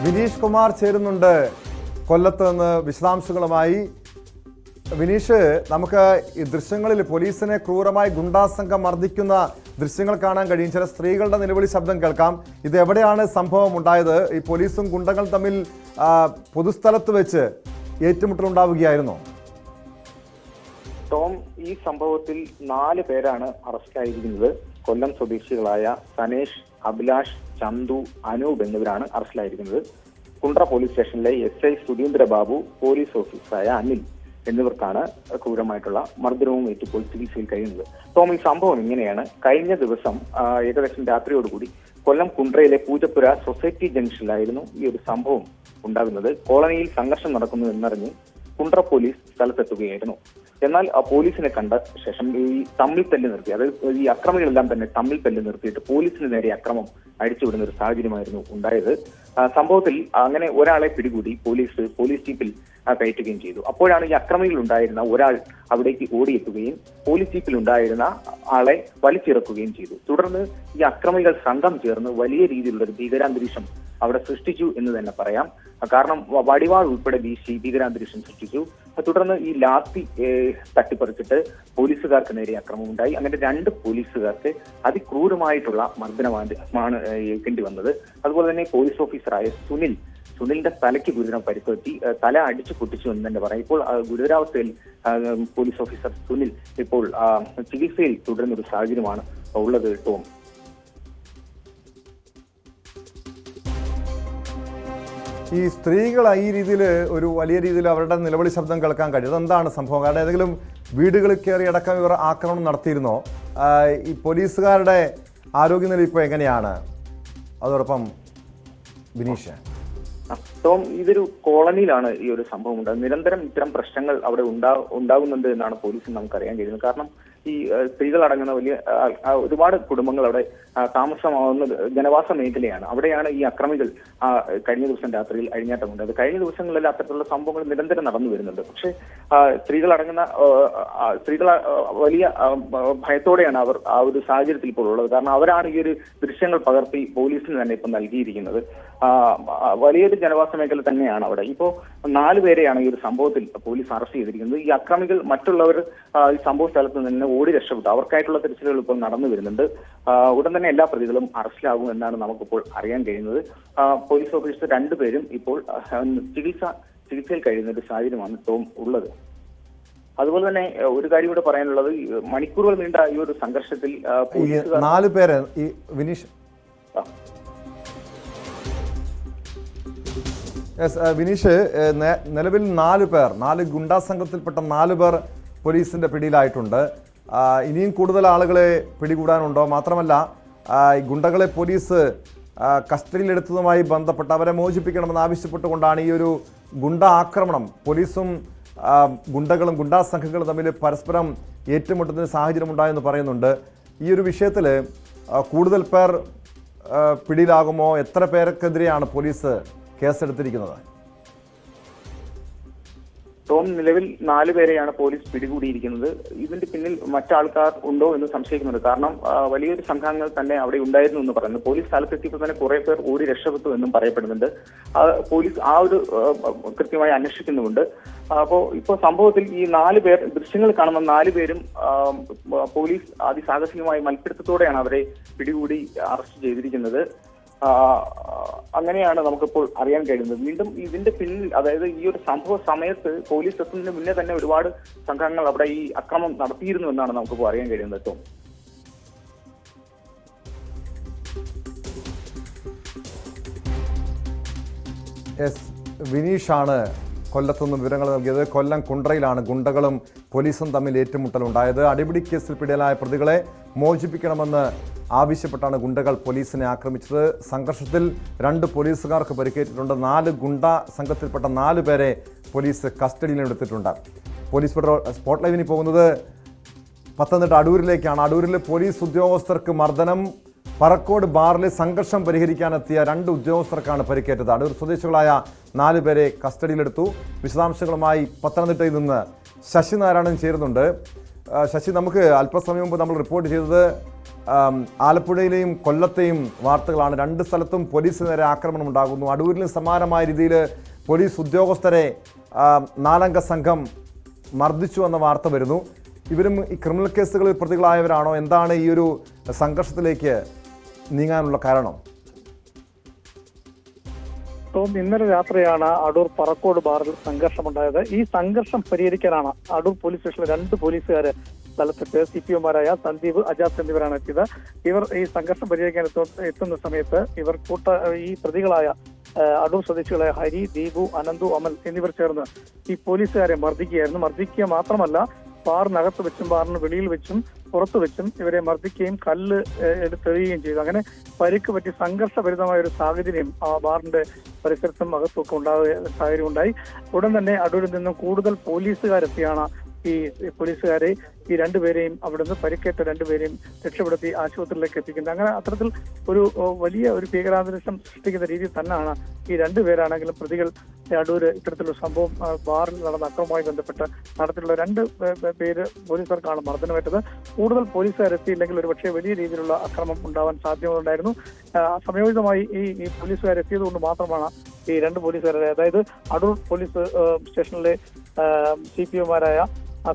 വിനീഷ് കുമാർ ചേരുന്നുണ്ട് കൊല്ലത്ത് നിന്ന് വിശദാംശങ്ങളുമായി. വിനീഷ്, നമുക്ക് ഈ ദൃശ്യങ്ങളിൽ പോലീസിനെ ക്രൂരമായി ഗുണ്ടാസംഘം മർദ്ദിക്കുന്ന ദൃശ്യങ്ങൾ കാണാൻ കഴിയും. ചില സ്ത്രീകളുടെ നിലവിളി ശബ്ദം കേൾക്കാം. ഇത് എവിടെയാണ് സംഭവം ഉണ്ടായത്? ഈ പോലീസും ഗുണ്ടകൾ തമ്മിൽ പൊതുസ്ഥലത്ത് വെച്ച് ഏറ്റുമുട്ടലുണ്ടാവുകയായിരുന്നോ? ടോം, ഈ സംഭവത്തിൽ 4 പേരാണ് അറസ്റ്റിലായിരിക്കുന്നത്. കൊല്ലം സ്വദേശികളായ സനേഷ്, അഭിലാഷ്, ചന്തു, അനൂപ് എന്നിവരാണ് അറസ്റ്റിലായിരിക്കുന്നത്. കുണ്ട്ര പോലീസ് സ്റ്റേഷനിലെ SI സുധീന്ദ്ര ബാബു, പോലീസ് ഓഫീസറായ അനിൽ എന്നിവർക്കാണ് ക്രൂരമായിട്ടുള്ള മർദ്ദനവും ഏറ്റിപ്പോൾ ചികിത്സയിൽ കഴിയുന്നത്. ടോം, ഈ സംഭവം ഇങ്ങനെയാണ്. കഴിഞ്ഞ ദിവസം ഏകദേശം രാത്രിയോടുകൂടി കൊല്ലം കുണ്ട്രയിലെ പൂജപ്പുര സൊസൈറ്റി ജംഗ്ഷനിലായിരുന്നു ഈ ഒരു സംഭവം ഉണ്ടാകുന്നത്. കോളനിയിൽ സംഘർഷം നടക്കുന്നു എന്നറിഞ്ഞ് കുണ്ട്ര പോലീസ് സ്ഥലത്തെത്തുകയായിരുന്നു. എന്നാൽ പോലീസിനെ കണ്ട ശേഷം ഈ തമ്മിൽ തല്ല് നിർത്തി, അതായത് ഈ അക്രമികളെല്ലാം തന്നെ തമ്മിൽ തല്ല് നിർത്തിയിട്ട് പോലീസിന് നേരെ അക്രമം അഴിച്ചുവിടുന്ന ഒരു സാഹചര്യമായിരുന്നു ഉണ്ടായത്. സംഭവത്തിൽ അങ്ങനെ ഒരാളെ പിടികൂടി പോലീസ് ജീപ്പിൽ കയറ്റുകയും ചെയ്തു. അപ്പോഴാണ് ഈ അക്രമികൾ ഉണ്ടായിരുന്ന ഒരാൾ അവിടേക്ക് ഓടിയെത്തുകയും പോലീസ് ജീപ്പിൽ ഉണ്ടായിരുന്ന ആളെ വലിച്ചിറക്കുകയും ചെയ്തു. തുടർന്ന് ഈ അക്രമികൾ സംഘം ചേർന്ന് വലിയ രീതിയിലുള്ള ഒരു ഭീകരാന്തരീക്ഷം അവിടെ സൃഷ്ടിച്ചു എന്ന് തന്നെ പറയാം. കാരണം വടിവാൾ ഉൾപ്പെടെ വീശി ഭീകരാന്തരീക്ഷം സൃഷ്ടിച്ചു. തുടർന്ന് ഈ ലാത്തി തട്ടിപ്പറിച്ചിട്ട് പോലീസുകാർക്ക് നേരെ അക്രമമുണ്ടായി. അങ്ങനെ 2 പോലീസുകാർക്ക് അതിക്രൂരമായിട്ടുള്ള മർദ്ദനമാണ് ഏൽക്കേണ്ടി വന്നത്. അതുപോലെ തന്നെ പോലീസ് ഓഫീസറായ സുനിലിന്റെ തലയ്ക്ക് ഗുരുതരം പരിക്കേറ്റി, തല അടിച്ചു പൊട്ടിച്ചു എന്ന് തന്നെ പറയാം. ഇപ്പോൾ ഗുരുതരാവസ്ഥയിൽ പോലീസ് ഓഫീസർ സുനിൽ ഇപ്പോൾ ചികിത്സയിൽ തുടരുന്ന ഒരു സാഹചര്യമാണ് ഉള്ളത്. ടോം, ഈ സ്ത്രീകൾ ഈ രീതിയിൽ ഒരു വലിയ രീതിയിൽ അവരുടെ നിലവിളി ശബ്ദം കേൾക്കാൻ കഴിയും. അതെന്താണ് സംഭവം? കാരണം ഏതെങ്കിലും വീടുകളിൽ കയറി അടക്കം ഇവർ ആക്രമണം നടത്തിയിരുന്നോ? ഈ പോലീസുകാരുടെ ആരോഗ്യനില ഇപ്പോൾ എങ്ങനെയാണ്? അതോടൊപ്പം ബിനീഷ്, ടോം, ഇതൊരു കോളനിയിലാണ് ഈ ഒരു സംഭവം ഉണ്ടാകുന്നത്. നിരന്തരം ഇത്തരം പ്രശ്നങ്ങൾ അവിടെ ഉണ്ടാകുന്നുണ്ട് എന്നാണ് പോലീസിന് നമുക്കറിയാൻ കഴിയുന്നത്. കാരണം ഈ സ്ത്രീകളടങ്ങുന്ന വലിയ ഒരുപാട് കുടുംബങ്ങൾ അവിടെ താമസമാവുന്ന ജനവാസ മേഖലയാണ്. അവിടെയാണ് ഈ അക്രമികൾ കഴിഞ്ഞ ദിവസം രാത്രിയിൽ അഴിഞ്ഞാട്ടമുണ്ട്. അത് കഴിഞ്ഞ ദിവസങ്ങളിൽ അത്തരത്തിലുള്ള സംഭവങ്ങൾ നിരന്തരം നടന്നു വരുന്നുണ്ട്. പക്ഷേ സ്ത്രീകൾ വലിയ ഭയത്തോടെയാണ് അവർ ആ ഒരു സാഹചര്യത്തിൽ ഇപ്പോൾ ഉള്ളത്. കാരണം അവരാണ് ഈ ഒരു ദൃശ്യങ്ങൾ പകർത്തി പോലീസിന് തന്നെ ഇപ്പൊ നൽകിയിരിക്കുന്നത്. വലിയൊരു ജനവാസ മേഖല തന്നെയാണ് അവിടെ. ഇപ്പോ 4 പേരെയാണ് ഈ ഒരു സംഭവത്തിൽ പോലീസ് അറസ്റ്റ് ചെയ്തിരിക്കുന്നത്. ഈ അക്രമികൾ മറ്റുള്ളവർ ഈ സംഭവ സ്ഥലത്ത് നിന്ന് ഓടി രക്ഷപ്പെട്ടു. അവർക്കായിട്ടുള്ള തിരച്ചിലുകൾ ഇപ്പോൾ നടന്നു വരുന്നുണ്ട്. ഉടൻ തന്നെ എല്ലാ പ്രതികളും അറസ്റ്റിലാകും എന്നാണ് നമുക്കിപ്പോൾ അറിയാൻ കഴിയുന്നത്. പോലീസ് ഓഫീസർ 2 പേരും ഇപ്പോൾ ചികിത്സയിൽ കഴിയുന്ന ഒരു സാഹചര്യമാണ് ടോം ഉള്ളത്. അതുപോലെ തന്നെ ഒരു കാര്യം കൂടെ പറയാനുള്ളത്, മണിക്കൂറുകൾ നീണ്ട ഈ ഒരു സംഘർഷത്തിൽ 4 പേര് ഈ വിനീഷ് വിനീഷ് നിലവിൽ 4 പേർ 4 ഗുണ്ടാ സംഘത്തിൽപ്പെട്ട 4 പേർ പോലീസിന്റെ പിടിയിലായിട്ടുണ്ട്. ഇനിയും കൂടുതൽ ആളുകളെ പിടികൂടാനുണ്ടോ? മാത്രമല്ല ഈ ഗുണ്ടകളെ പോലീസ് കസ്റ്റഡിയിലെടുത്തതുമായി ബന്ധപ്പെട്ട് അവരെ മോചിപ്പിക്കണമെന്ന് ആവശ്യപ്പെട്ടുകൊണ്ടാണ് ഈ ഒരു ഗുണ്ട ആക്രമണം. പോലീസും ഗുണ്ടകളും ഗുണ്ടാ സംഘങ്ങളും തമ്മിൽ പരസ്പരം ഏറ്റുമുട്ടുന്ന സാഹചര്യം ഉണ്ടായെന്ന് പറയുന്നുണ്ട്. ഈ ഒരു വിഷയത്തിൽ കൂടുതൽ പേർ പിടിയിലാകുമോ? എത്ര പേർക്കെതിരെയാണ് പോലീസ് കേസെടുത്തിരിക്കുന്നത്? ടോം, നിലവിൽ 4 പേരെയാണ് പോലീസ് പിടികൂടിയിരിക്കുന്നത്. ഇതിന്റെ പിന്നിൽ മറ്റാൾക്കാർ ഉണ്ടോ എന്ന് സംശയിക്കുന്നുണ്ട്. കാരണം വലിയൊരു സംഘങ്ങൾ തന്നെ അവിടെ ഉണ്ടായിരുന്നു എന്ന് പറയുന്നു. പോലീസ് സ്ഥലത്തെത്തിയപ്പോൾ തന്നെ കുറെ പേർ ഓടി രക്ഷപ്പെട്ടു എന്നും പറയപ്പെടുന്നുണ്ട്. പോലീസ് ആ ഒരു കൃത്യമായി അന്വേഷിക്കുന്നുമുണ്ട്. ഇപ്പോൾ സംഭവത്തിൽ ഈ 4 പേർ, ദൃശ്യങ്ങൾ കാണുന്ന 4 പേരും പോലീസ് അതിസാഹസികമായി മൽപ്പിടുത്തത്തോടെയാണ് അവരെ പിടികൂടി അറസ്റ്റ് ചെയ്തിരിക്കുന്നത്. അങ്ങനെയാണ് നമുക്കിപ്പോൾ അറിയാൻ കഴിയുന്നത്. വീണ്ടും ഇതിന്റെ പിന്നിൽ, അതായത് ഈ ഒരു സംഭവ സമയത്ത് പോലീസ് എത്തുന്നതിന് മുന്നേ തന്നെ ഒരുപാട് സംഘങ്ങൾ അവിടെ ഈ അക്രമം നടത്തിയിരുന്നു എന്നാണ് നമുക്കിപ്പോൾ അറിയാൻ കഴിയുന്നത്. ടോം, വിനീഷാണ് കൊല്ലത്തുനിന്ന് വിവരങ്ങൾ നൽകിയത്. കൊല്ലം കുണ്ട്രയിലാണ് ഗുണ്ടകളും പോലീസും തമ്മിൽ ഏറ്റുമുട്ടലുണ്ടായത്. അടിപിടി കേസിൽ പിടിയിലായ പ്രതികളെ മോചിപ്പിക്കണമെന്ന് ആവശ്യപ്പെട്ടാണ് ഗുണ്ടകൾ പോലീസിനെ ആക്രമിച്ചത്. സംഘർഷത്തിൽ 2 പോലീസുകാർക്ക് പരിക്കേറ്റിട്ടുണ്ട്. 4 ഗുണ്ടാ സംഘത്തിൽപ്പെട്ട 4 പേരെ പോലീസ് കസ്റ്റഡിയിലെടുത്തിട്ടുണ്ട്. പോലീസ് സ്പോട്ട് ലൈവിന് പോകുന്നത് പത്തനംതിട്ട അടൂരിലേക്കാണ്. അടൂരിൽ പോലീസ് ഉദ്യോഗസ്ഥർക്ക് മർദ്ദനം. പറക്കോട് ബാറിലെ സംഘർഷം പരിഹരിക്കാനെത്തിയ 2 ഉദ്യോഗസ്ഥർക്കാണ് പരിക്കേറ്റത്. അടൂർ സ്വദേശികളായ 4 പേരെ കസ്റ്റഡിയിലെടുത്തു. വിശദാംശങ്ങളുമായി പത്തനംതിട്ടയിൽ നിന്ന് ശശി നാരായണൻ ചേരുന്നുണ്ട്. ശശി, നമുക്ക് അല്പസമയം മുമ്പ് നമ്മൾ റിപ്പോർട്ട് ചെയ്തത് ആലപ്പുഴയിലെയും കൊല്ലത്തെയും വാർത്തകളാണ്. 2 സ്ഥലത്തും പോലീസിന് നേരെ ആക്രമണം ഉണ്ടാകുന്നു. അടൂരിലും സമാനമായ രീതിയിൽ പോലീസ് ഉദ്യോഗസ്ഥരെ 4 അംഗ സംഘം മർദ്ദിച്ചു എന്ന വാർത്ത വരുന്നു. ഇവരും ഈ ക്രിമിനൽ കേസുകളിൽ പ്രതികളായവരാണോ? എന്താണ് ഈ ഒരു സംഘർഷത്തിലേക്ക് നീങ്ങാനുള്ള കാരണം? ഇന്നലെ രാത്രിയാണ് അടൂർ പറക്കോട് ബാറിൽ സംഘർഷമുണ്ടായത്. ഈ സംഘർഷം പരിഹരിക്കാനാണ് അടൂർ പോലീസ് സ്റ്റേഷനിലെ 2 പോലീസുകാര് സ്ഥലത്തെത്തി. CPOമാരായ സന്ദീപ്, അജാസ് എന്നിവരാണ് എത്തിയത്. ഇവർ ഈ സംഘർഷം പരിഹരിക്കാൻ എത്തുന്ന സമയത്ത് ഈ പ്രതികളായ അടൂർ സ്വദേശികളായ ഹരി, ദീപു, അനന്തു, അമൽ എന്നിവർ ചേർന്ന് ഈ പോലീസുകാരെ മർദ്ദിക്കുകയായിരുന്നു. മർദ്ദിക്കുക മാത്രമല്ല, ബാറിനകത്ത് വെച്ചും ബാറിന് വെളിയിൽ വെച്ചും പുറത്തു വെച്ചും ഇവരെ മർദ്ദിക്കുകയും കല്ല് എടുത്തെറിയുകയും ചെയ്തു. അങ്ങനെ പരിക്ക് പറ്റി സംഘർഷഭരിതമായ ഒരു സാഹചര്യം ആ ബാറിന്റെ പരിസരത്തും അകത്തുമൊക്കെ ഉണ്ടാകുന്ന സാഹചര്യം ഉണ്ടായി. ഉടൻ തന്നെ അടൂരിൽ നിന്നും കൂടുതൽ പോലീസുകാരെത്തിയാണ് ഈ പോലീസുകാരെ ഈ 2 പേരെയും അവിടുന്ന് പരിക്കേറ്റ 2 പേരെയും രക്ഷപ്പെടുത്തി ആശുപത്രിയിലേക്ക് എത്തിക്കുന്നത്. അങ്ങനെ അത്തരത്തിൽ ഒരു വലിയ ഒരു ഭീകരാന്തരീക്ഷം സൃഷ്ടിക്കുന്ന രീതിയിൽ തന്നെയാണ് ഈ 2 പേരാണെങ്കിലും പ്രതികൾ അടൂര് ഇത്തരത്തിലുള്ള സംഭവം ബാറിൽ നടന്ന അക്രമവുമായി ബന്ധപ്പെട്ട് നടത്തിയുള്ള 2 പേര് പോലീസുകാർക്കാണ് മർദ്ദനമേറ്റത്. കൂടുതൽ പോലീസുകാരെത്തിയില്ലെങ്കിൽ ഒരുപക്ഷെ വലിയ രീതിയിലുള്ള അക്രമം ഉണ്ടാവാൻ സാധ്യതകളുണ്ടായിരുന്നു. സമയോചിതമായി ഈ പോലീസുകാരെത്തിയത് കൊണ്ട് മാത്രമാണ് ഈ 2 പോലീസുകാരെ, അതായത് അടൂർ പോലീസ് സ്റ്റേഷനിലെ CPOമാരായ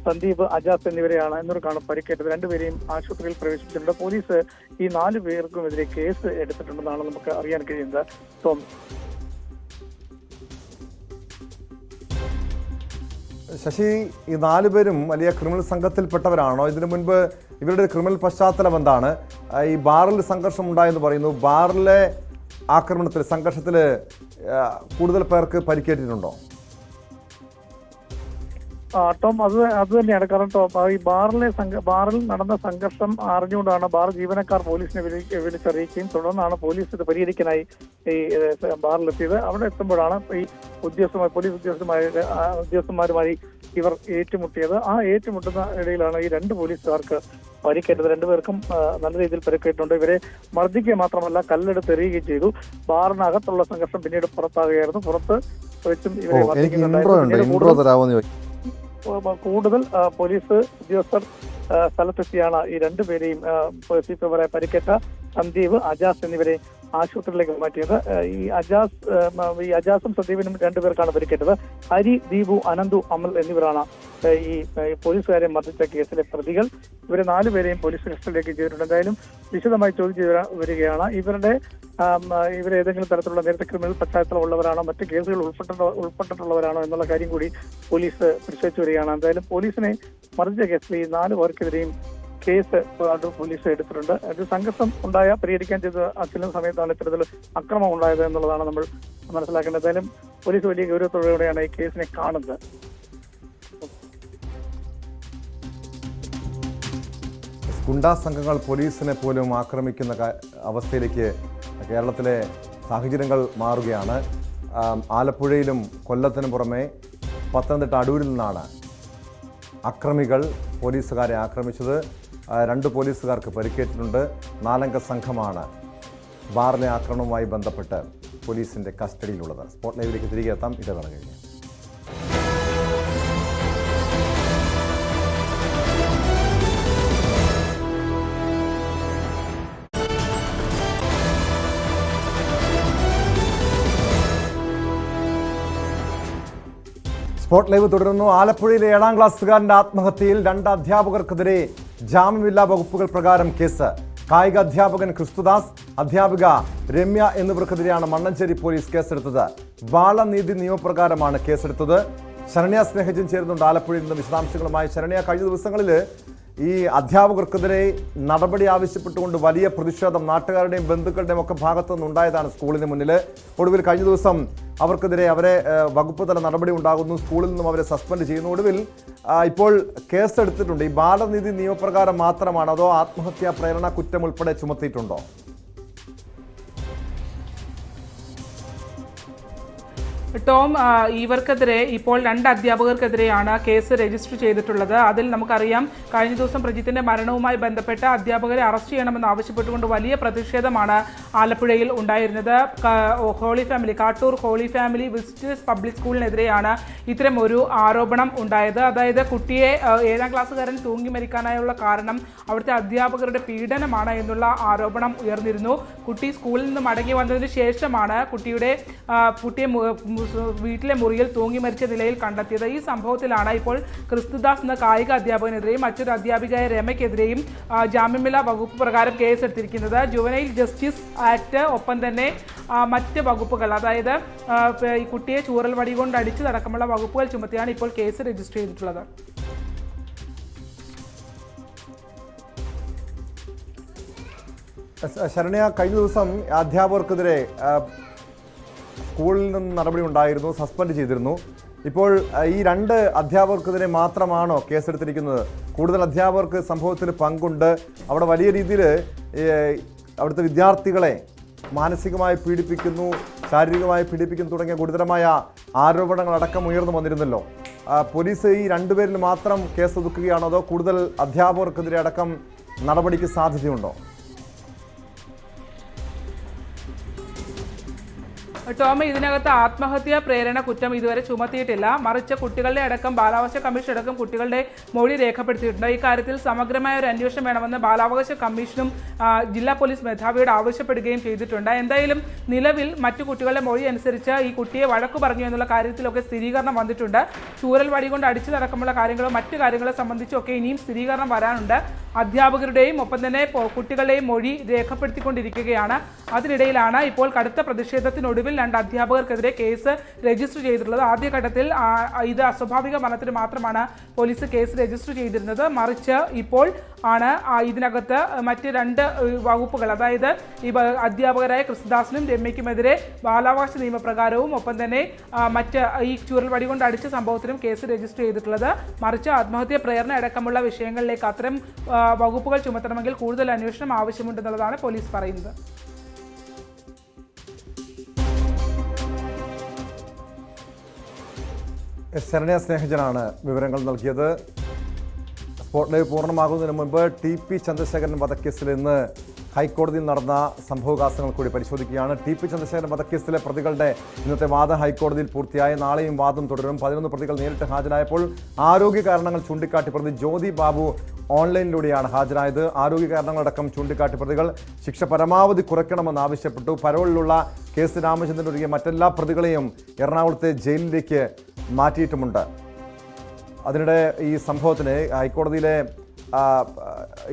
സന്ദീപ്, അജാസ് എന്നിവർക്കാണ് പരിക്കേറ്റത്. 2 പേരെയും ആശുപത്രിയിൽ പ്രവേശിപ്പിച്ചിട്ടുണ്ട്. പോലീസ് ഈ 4 പേർക്കുമെതിരെ കേസ് എടുത്തിട്ടുണ്ടെന്നാണ് നമുക്ക് അറിയാൻ കഴിയുന്നത്. ശശി, ഈ 4 പേരും വലിയ ക്രിമിനൽ സംഘത്തിൽപ്പെട്ടവരാണോ? ഇതിനു മുൻപ് ഇവരുടെ ക്രിമിനൽ പശ്ചാത്തലം എന്താണ്? ഈ ബാറിൽ സംഘർഷം ഉണ്ടായെന്ന് പറയുന്നു. ബാറിലെ ആക്രമണത്തിൽ, സംഘർഷത്തിൽ കൂടുതൽ പേർക്ക് പരിക്കേറ്റിട്ടുണ്ടോ? ടോം, അത് തന്നെയാണ്. കാരണം ഈ ബാറിൽ നടന്ന സംഘർഷം അറിഞ്ഞുകൊണ്ടാണ് ബാർ ജീവനക്കാർ പോലീസിനെ വിളിച്ചറിയിക്കുകയും തുടർന്നാണ് പോലീസ് ഇത് പരിഹരിക്കാനായി ഈ ബാറിലെത്തിയത്. അവിടെ എത്തുമ്പോഴാണ് ഈ പോലീസ് ഉദ്യോഗസ്ഥന്മാരുമായി ഇവർ ഏറ്റുമുട്ടിയത്. ആ ഏറ്റുമുട്ടുന്ന ഇടയിലാണ് ഈ 2 പോലീസുകാർക്ക് പരിക്കേറ്റത്. 2 പേർക്കും നല്ല രീതിയിൽ പരിക്കേറ്റിട്ടുണ്ട്. ഇവരെ മർദ്ദിക്കുക മാത്രമല്ല കല്ലെടുത്ത് എറിയുകയും ചെയ്തു. ബാറിനകത്തുള്ള സംഘർഷം പിന്നീട് പുറത്താകുകയായിരുന്നു. പുറത്ത് വെച്ചും ഇവരെ കൂടുതൽ പോലീസ് ഉദ്യോഗസ്ഥർ സ്ഥലത്തെത്തിയാണ് ഈ 2 പേരെയും പരിക്കേറ്റ സന്ദീപ്, അജാസ് എന്നിവരെ ആശുപത്രിയിലേക്ക് മാറ്റിയത്. ഈ അജാസും സന്ദീപിനും 2 പേർക്കാണ് പരിക്കേറ്റത്. ഹരി, ദീപു, അനന്തു, അമൽ എന്നിവരാണ് ഈ പോലീസുകാരെ മർദ്ദിച്ച കേസിലെ പ്രതികൾ. ഇവരെ 4 പേരെയും പോലീസ് കസ്റ്റഡിയിലേക്ക് ചെയ്തിട്ടുണ്ട്. എന്തായാലും വിശദമായി ചോദ്യം ചെയ്ത് വരികയാണ്. ഇവരേതെങ്കിലും തരത്തിലുള്ള നേരത്തെ ക്രിമിനൽ പശ്ചാത്തലമുള്ളവരാണോ, മറ്റ് കേസുകൾ ഉൾപ്പെട്ടിട്ടുള്ളവരാണോ എന്നുള്ള കാര്യം കൂടി പോലീസ് പരിശോധിച്ചു വരികയാണ്. എന്തായാലും പോലീസിനെ മർദ്ദിച്ച കേസിൽ ഈ 4 പേർക്കെതിരെയും കേസ് പോലീസ് എടുത്തിട്ടുണ്ട്. ഇത് സംഘർഷം പരിഹരിക്കാൻ ചെല്ലുന്ന സമയത്താണ് ഇത്തരത്തിൽ അക്രമം ഉണ്ടായത് എന്നുള്ളതാണ് നമ്മൾ മനസ്സിലാക്കേണ്ടത്. എന്തായാലും പോലീസ് വലിയ ഗൗരവത്തോടെയാണ് ഈ കേസിനെ കാണുന്നത്. ഗുണ്ടാ സംഘങ്ങൾ പോലീസിനെ പോലും ആക്രമിക്കുന്ന അവസ്ഥയിലേക്ക് കേരളത്തിലെ സാഹചര്യങ്ങൾ മാറുകയാണ്. ആലപ്പുഴയിലും കൊല്ലത്തിനും പുറമെ പത്തനംതിട്ട അടൂരിൽ നിന്നാണ് അക്രമികൾ പോലീസുകാരെ ആക്രമിച്ചത്. 2 പോലീസുകാർക്ക് പരിക്കേറ്റിട്ടുണ്ട്. 4-അംഗ സംഘമാണ് ബാറിലെ ആക്രമണവുമായി ബന്ധപ്പെട്ട് പോലീസിന്റെ കസ്റ്റഡിയിലുള്ളത്. സ്പോട്ട് ലൈവിലേക്ക് തിരികെ എത്താം. ഇടവേള കഴിഞ്ഞ് സ്പോട്ട് ലൈവ് തുടരുന്നു. ആലപ്പുഴയിലെ 7ാം ക്ലാസ്സുകാരന്റെ ആത്മഹത്യയിൽ 2 അധ്യാപകർക്കെതിരെ ജാമ്യമില്ലാ വകുപ്പുകൾ പ്രകാരം കേസ്. കായിക അധ്യാപകൻ ക്രിസ്തുദാസ്, അധ്യാപിക രമ്യ എന്നിവർക്കെതിരെയാണ് മണ്ണഞ്ചേരി പോലീസ് കേസെടുത്തത്. ബാലനീതി നിയമപ്രകാരമാണ് കേസെടുത്തത്. ശരണ്യ സ്നേഹജൻ ചേരുന്നുണ്ട് ആലപ്പുഴയിൽ നിന്ന് വിശദാംശങ്ങളുമായി. ശരണ്യ, കഴിഞ്ഞ ദിവസങ്ങളിൽ ഈ അധ്യാപകർക്കെതിരെ നടപടി ആവശ്യപ്പെട്ടുകൊണ്ട് വലിയ പ്രതിഷേധം നാട്ടുകാരുടെയും ബന്ധുക്കളുടെയും ഒക്കെ ഭാഗത്തുനിന്ന് ഉണ്ടായതാണ് സ്കൂളിന് മുന്നിൽ. ഒടുവിൽ കഴിഞ്ഞ ദിവസം അവർക്കെതിരെ വകുപ്പ് തല നടപടി ഉണ്ടാകുന്നു. സ്കൂളിൽ നിന്നും അവരെ സസ്പെൻഡ് ചെയ്യുന്നു. ഒടുവിൽ ഇപ്പോൾ കേസെടുത്തിട്ടുണ്ട്. ഈ ബാലനീതി നിയമപ്രകാരം മാത്രമാണോ അതോ ആത്മഹത്യാ പ്രേരണ കുറ്റം ഉൾപ്പെടെ ചുമത്തിയിട്ടുണ്ടോ? ടോം, ഇവർക്കെതിരെ ഇപ്പോൾ 2 അധ്യാപകർക്കെതിരെയാണ് കേസ് രജിസ്റ്റർ ചെയ്തിട്ടുള്ളത്. അതിൽ നമുക്കറിയാം, കഴിഞ്ഞ ദിവസം പ്രജിത്തിന്റെ മരണവുമായി ബന്ധപ്പെട്ട് അധ്യാപകരെ അറസ്റ്റ് ചെയ്യണമെന്ന് ആവശ്യപ്പെട്ടുകൊണ്ട് വലിയ പ്രതിഷേധമാണ് ആലപ്പുഴയിൽ ഉണ്ടായിരുന്നത്. Kattoor holy family visitors public സ്കൂളിനെതിരെയാണ് ഇത്തരം ഒരു ആരോപണം ഉണ്ടായത്. അതായത് കുട്ടിയെ 7ാം ക്ലാസ്സുകാരൻ തൂങ്ങി മരിക്കാനായുള്ള കാരണം അവിടുത്തെ അധ്യാപകരുടെ പീഡനമാണ് എന്നുള്ള ആരോപണം ഉയർന്നിരുന്നു. കുട്ടി സ്കൂളിൽ നിന്ന് മടങ്ങി വന്നതിന് ശേഷമാണ് കുട്ടിയെ വീട്ടിലെ മുറിയിൽ തൂങ്ങി മരിച്ച നിലയിൽ കണ്ടെത്തിയത്. ഈ സംഭവത്തിലാണ് ഇപ്പോൾ ക്രിസ്തുദാസ് എന്ന കായിക അധ്യാപകനെതിരെയും മറ്റൊരു അധ്യാപികയായ രമയ്ക്കെതിരെയും ജാമ്യമില്ലാ വകുപ്പ് പ്രകാരം കേസെടുത്തിരിക്കുന്നത്. ജുവനൈൽ ജസ്റ്റിസ് ആക്ട്, ഒപ്പം തന്നെ മറ്റ് വകുപ്പുകൾ, അതായത് ഈ കുട്ടിയെ ചൂരൽ വടി കൊണ്ട് അടിച്ചതടക്കമുള്ള വകുപ്പുകൾ ചുമത്തിയാണ് ഇപ്പോൾ കേസ് രജിസ്റ്റർ ചെയ്തിട്ടുള്ളത്. ശരണ്യ, കഴിഞ്ഞ ദിവസം അധ്യാപകർക്കെതിരെ സ്കൂളിൽ നിന്ന് നടപടി ഉണ്ടായിരുന്നു, സസ്പെൻഡ് ചെയ്തിരുന്നു. ഇപ്പോൾ ഈ 2 അധ്യാപകർക്കെതിരെ മാത്രമാണോ കേസെടുത്തിരിക്കുന്നത്? കൂടുതൽ അധ്യാപകർക്ക് സംഭവത്തിൽ പങ്കുണ്ട്. അവിടെ വലിയ രീതിയിൽ അവിടുത്തെ വിദ്യാർത്ഥികളെ മാനസികമായി പീഡിപ്പിക്കുന്നു, ശാരീരികമായി പീഡിപ്പിക്കുന്നു തുടങ്ങിയ ഗുരുതരമായ ആരോപണങ്ങളടക്കം ഉയർന്നു വന്നിരുന്നല്ലോ. പോലീസ് ഈ 2 പേരിൽ മാത്രം കേസൊതുക്കുകയാണോ അതോ കൂടുതൽ അധ്യാപകർക്കെതിരെ അടക്കം നടപടിക്ക് സാധ്യതയുണ്ടോ? ടോം, ഇതിനകത്ത് ആത്മഹത്യാ പ്രേരണ കുറ്റം ഇതുവരെ ചുമത്തിയിട്ടില്ല. മറിച്ച് കുട്ടികളുടെ അടക്കം ബാലാവകാശ കമ്മീഷൻ അടക്കം കുട്ടികളുടെ മൊഴി രേഖപ്പെടുത്തിയിട്ടുണ്ട്. ഈ കാര്യത്തിൽ സമഗ്രമായ ഒരു അന്വേഷണം വേണമെന്ന് ബാലാവകാശ കമ്മീഷനും ജില്ലാ പോലീസ് മേധാവിയോട് ആവശ്യപ്പെടുകയും ചെയ്തിട്ടുണ്ട്. എന്തായാലും നിലവിൽ മറ്റു കുട്ടികളുടെ മൊഴി അനുസരിച്ച് ഈ കുട്ടിയെ വഴക്കു പറഞ്ഞു എന്നുള്ള കാര്യത്തിലൊക്കെ സ്ഥിരീകരണം വന്നിട്ടുണ്ട്. ചൂരൽ വടി കൊണ്ട് അടിച്ചതടക്കമുള്ള കാര്യങ്ങളും മറ്റു കാര്യങ്ങളെ സംബന്ധിച്ചൊക്കെ ഇനിയും സ്ഥിരീകരണം വരാനുണ്ട്. അധ്യാപകരുടെയും ഒപ്പം തന്നെ കുട്ടികളുടെയും മൊഴി രേഖപ്പെടുത്തിക്കൊണ്ടിരിക്കുകയാണ്. അതിനിടയിലാണ് ഇപ്പോൾ കടുത്ത പ്രതിഷേധത്തിനൊടുവിൽ നിലവിൽ 2 അധ്യാപകർക്കെതിരെ കേസ് രജിസ്റ്റർ ചെയ്തിട്ടുള്ളത്. ആദ്യഘട്ടത്തിൽ ഇത് അസ്വാഭാവിക മരണത്തിന് മാത്രമാണ് പോലീസ് കേസ് രജിസ്റ്റർ ചെയ്തിരുന്നത്. മറിച്ച് ഇപ്പോൾ ആണ് ഇതിനകത്ത് മറ്റ് 2 വകുപ്പുകൾ, അതായത് ഈ അധ്യാപകരായ ക്രിസ്തുദാസിനും രമ്യയ്ക്കുമെതിരെ ബാലാവകാശ നിയമപ്രകാരവും ഒപ്പം തന്നെ മറ്റ് ഈ ചൂരൽ വടി കൊണ്ട് അടിച്ച സംഭവത്തിനും കേസ് രജിസ്റ്റർ ചെയ്തിട്ടുള്ളത്. മറിച്ച് ആത്മഹത്യ, പ്രേരണ അടക്കമുള്ള വിഷയങ്ങളിലേക്ക് അത്തരം വകുപ്പുകൾ ചുമത്തണമെങ്കിൽ കൂടുതൽ അന്വേഷണം ആവശ്യമുണ്ടെന്നുള്ളതാണ് പോലീസ് പറയുന്നത്. ശരണ്യ സ്നേഹജനാണ് വിവരങ്ങൾ നൽകിയത്. സ്പോട്ട് ലൈവ് പൂർണ്ണമാകുന്നതിന് മുൻപ് TP ചന്ദ്രശേഖരൻ വധക്കേസിൽ ഇന്ന് ഹൈക്കോടതിയിൽ നടന്ന സംഭവവികാസങ്ങൾ കൂടി പരിശോധിക്കുകയാണ്. TP ചന്ദ്രശേഖരൻ വധക്കേസിലെ പ്രതികളുടെ ഇന്നത്തെ വാദം ഹൈക്കോടതിയിൽ പൂർത്തിയായി. നാളെയും വാദം തുടരും. 11 പ്രതികൾ നേരിട്ട് ഹാജരായപ്പോൾ ആരോഗ്യ കാരണങ്ങൾ ചൂണ്ടിക്കാട്ടി പ്രതി ജ്യോതി ബാബു ഓൺലൈനിലൂടെയാണ് ഹാജരായത്. ആരോഗ്യ കാരണങ്ങളടക്കം ചൂണ്ടിക്കാട്ടി പ്രതികൾ ശിക്ഷ പരമാവധി കുറയ്ക്കണമെന്ന് ആവശ്യപ്പെട്ടു. പരോളിലുള്ള KC രാമചന്ദ്രൻ ഒഴികെ മറ്റെല്ലാ പ്രതികളെയും എറണാകുളത്തെ ജയിലിലേക്ക് മാറ്റിയിട്ടുമുണ്ട്. അതിനിടെ ഈ സംഭവത്തിന് ഹൈക്കോടതിയിലെ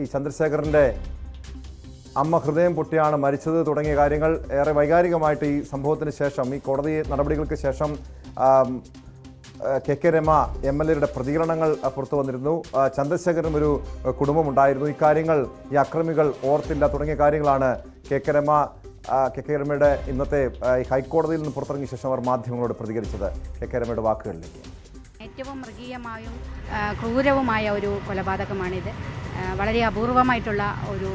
ഈ ചന്ദ്രശേഖരൻ്റെ അമ്മ ഹൃദയം പൊട്ടിയാണ് മരിച്ചത് തുടങ്ങിയ കാര്യങ്ങൾ ഏറെ വൈകാരികമായിട്ട് ഈ സംഭവത്തിന് ശേഷം, ഈ കോടതി നടപടികൾക്ക് ശേഷം KK രമ MLAയുടെ പ്രതികരണങ്ങൾ പുറത്തു വന്നിരുന്നു. ചന്ദ്രശേഖരനും ഒരു കുടുംബമുണ്ടായിരുന്നു, ഇക്കാര്യങ്ങൾ ഈ അക്രമികൾ ഓർത്തില്ല തുടങ്ങിയ കാര്യങ്ങളാണ് KK രമയുടെ ഇന്നത്തെ ഹൈക്കോടതിയിൽ നിന്ന് പുറത്തിറങ്ങിയ ശേഷം അവർ മാധ്യമങ്ങളോട് പ്രതികരിച്ചത്. KK രമയുടെ വാക്കുകളിലേക്ക്. ഏറ്റവും മൃഗീയമായും ക്രൂരവുമായ ഒരു കൊലപാതകമാണിത്. വളരെ അപൂർവമായിട്ടുള്ള ഒരു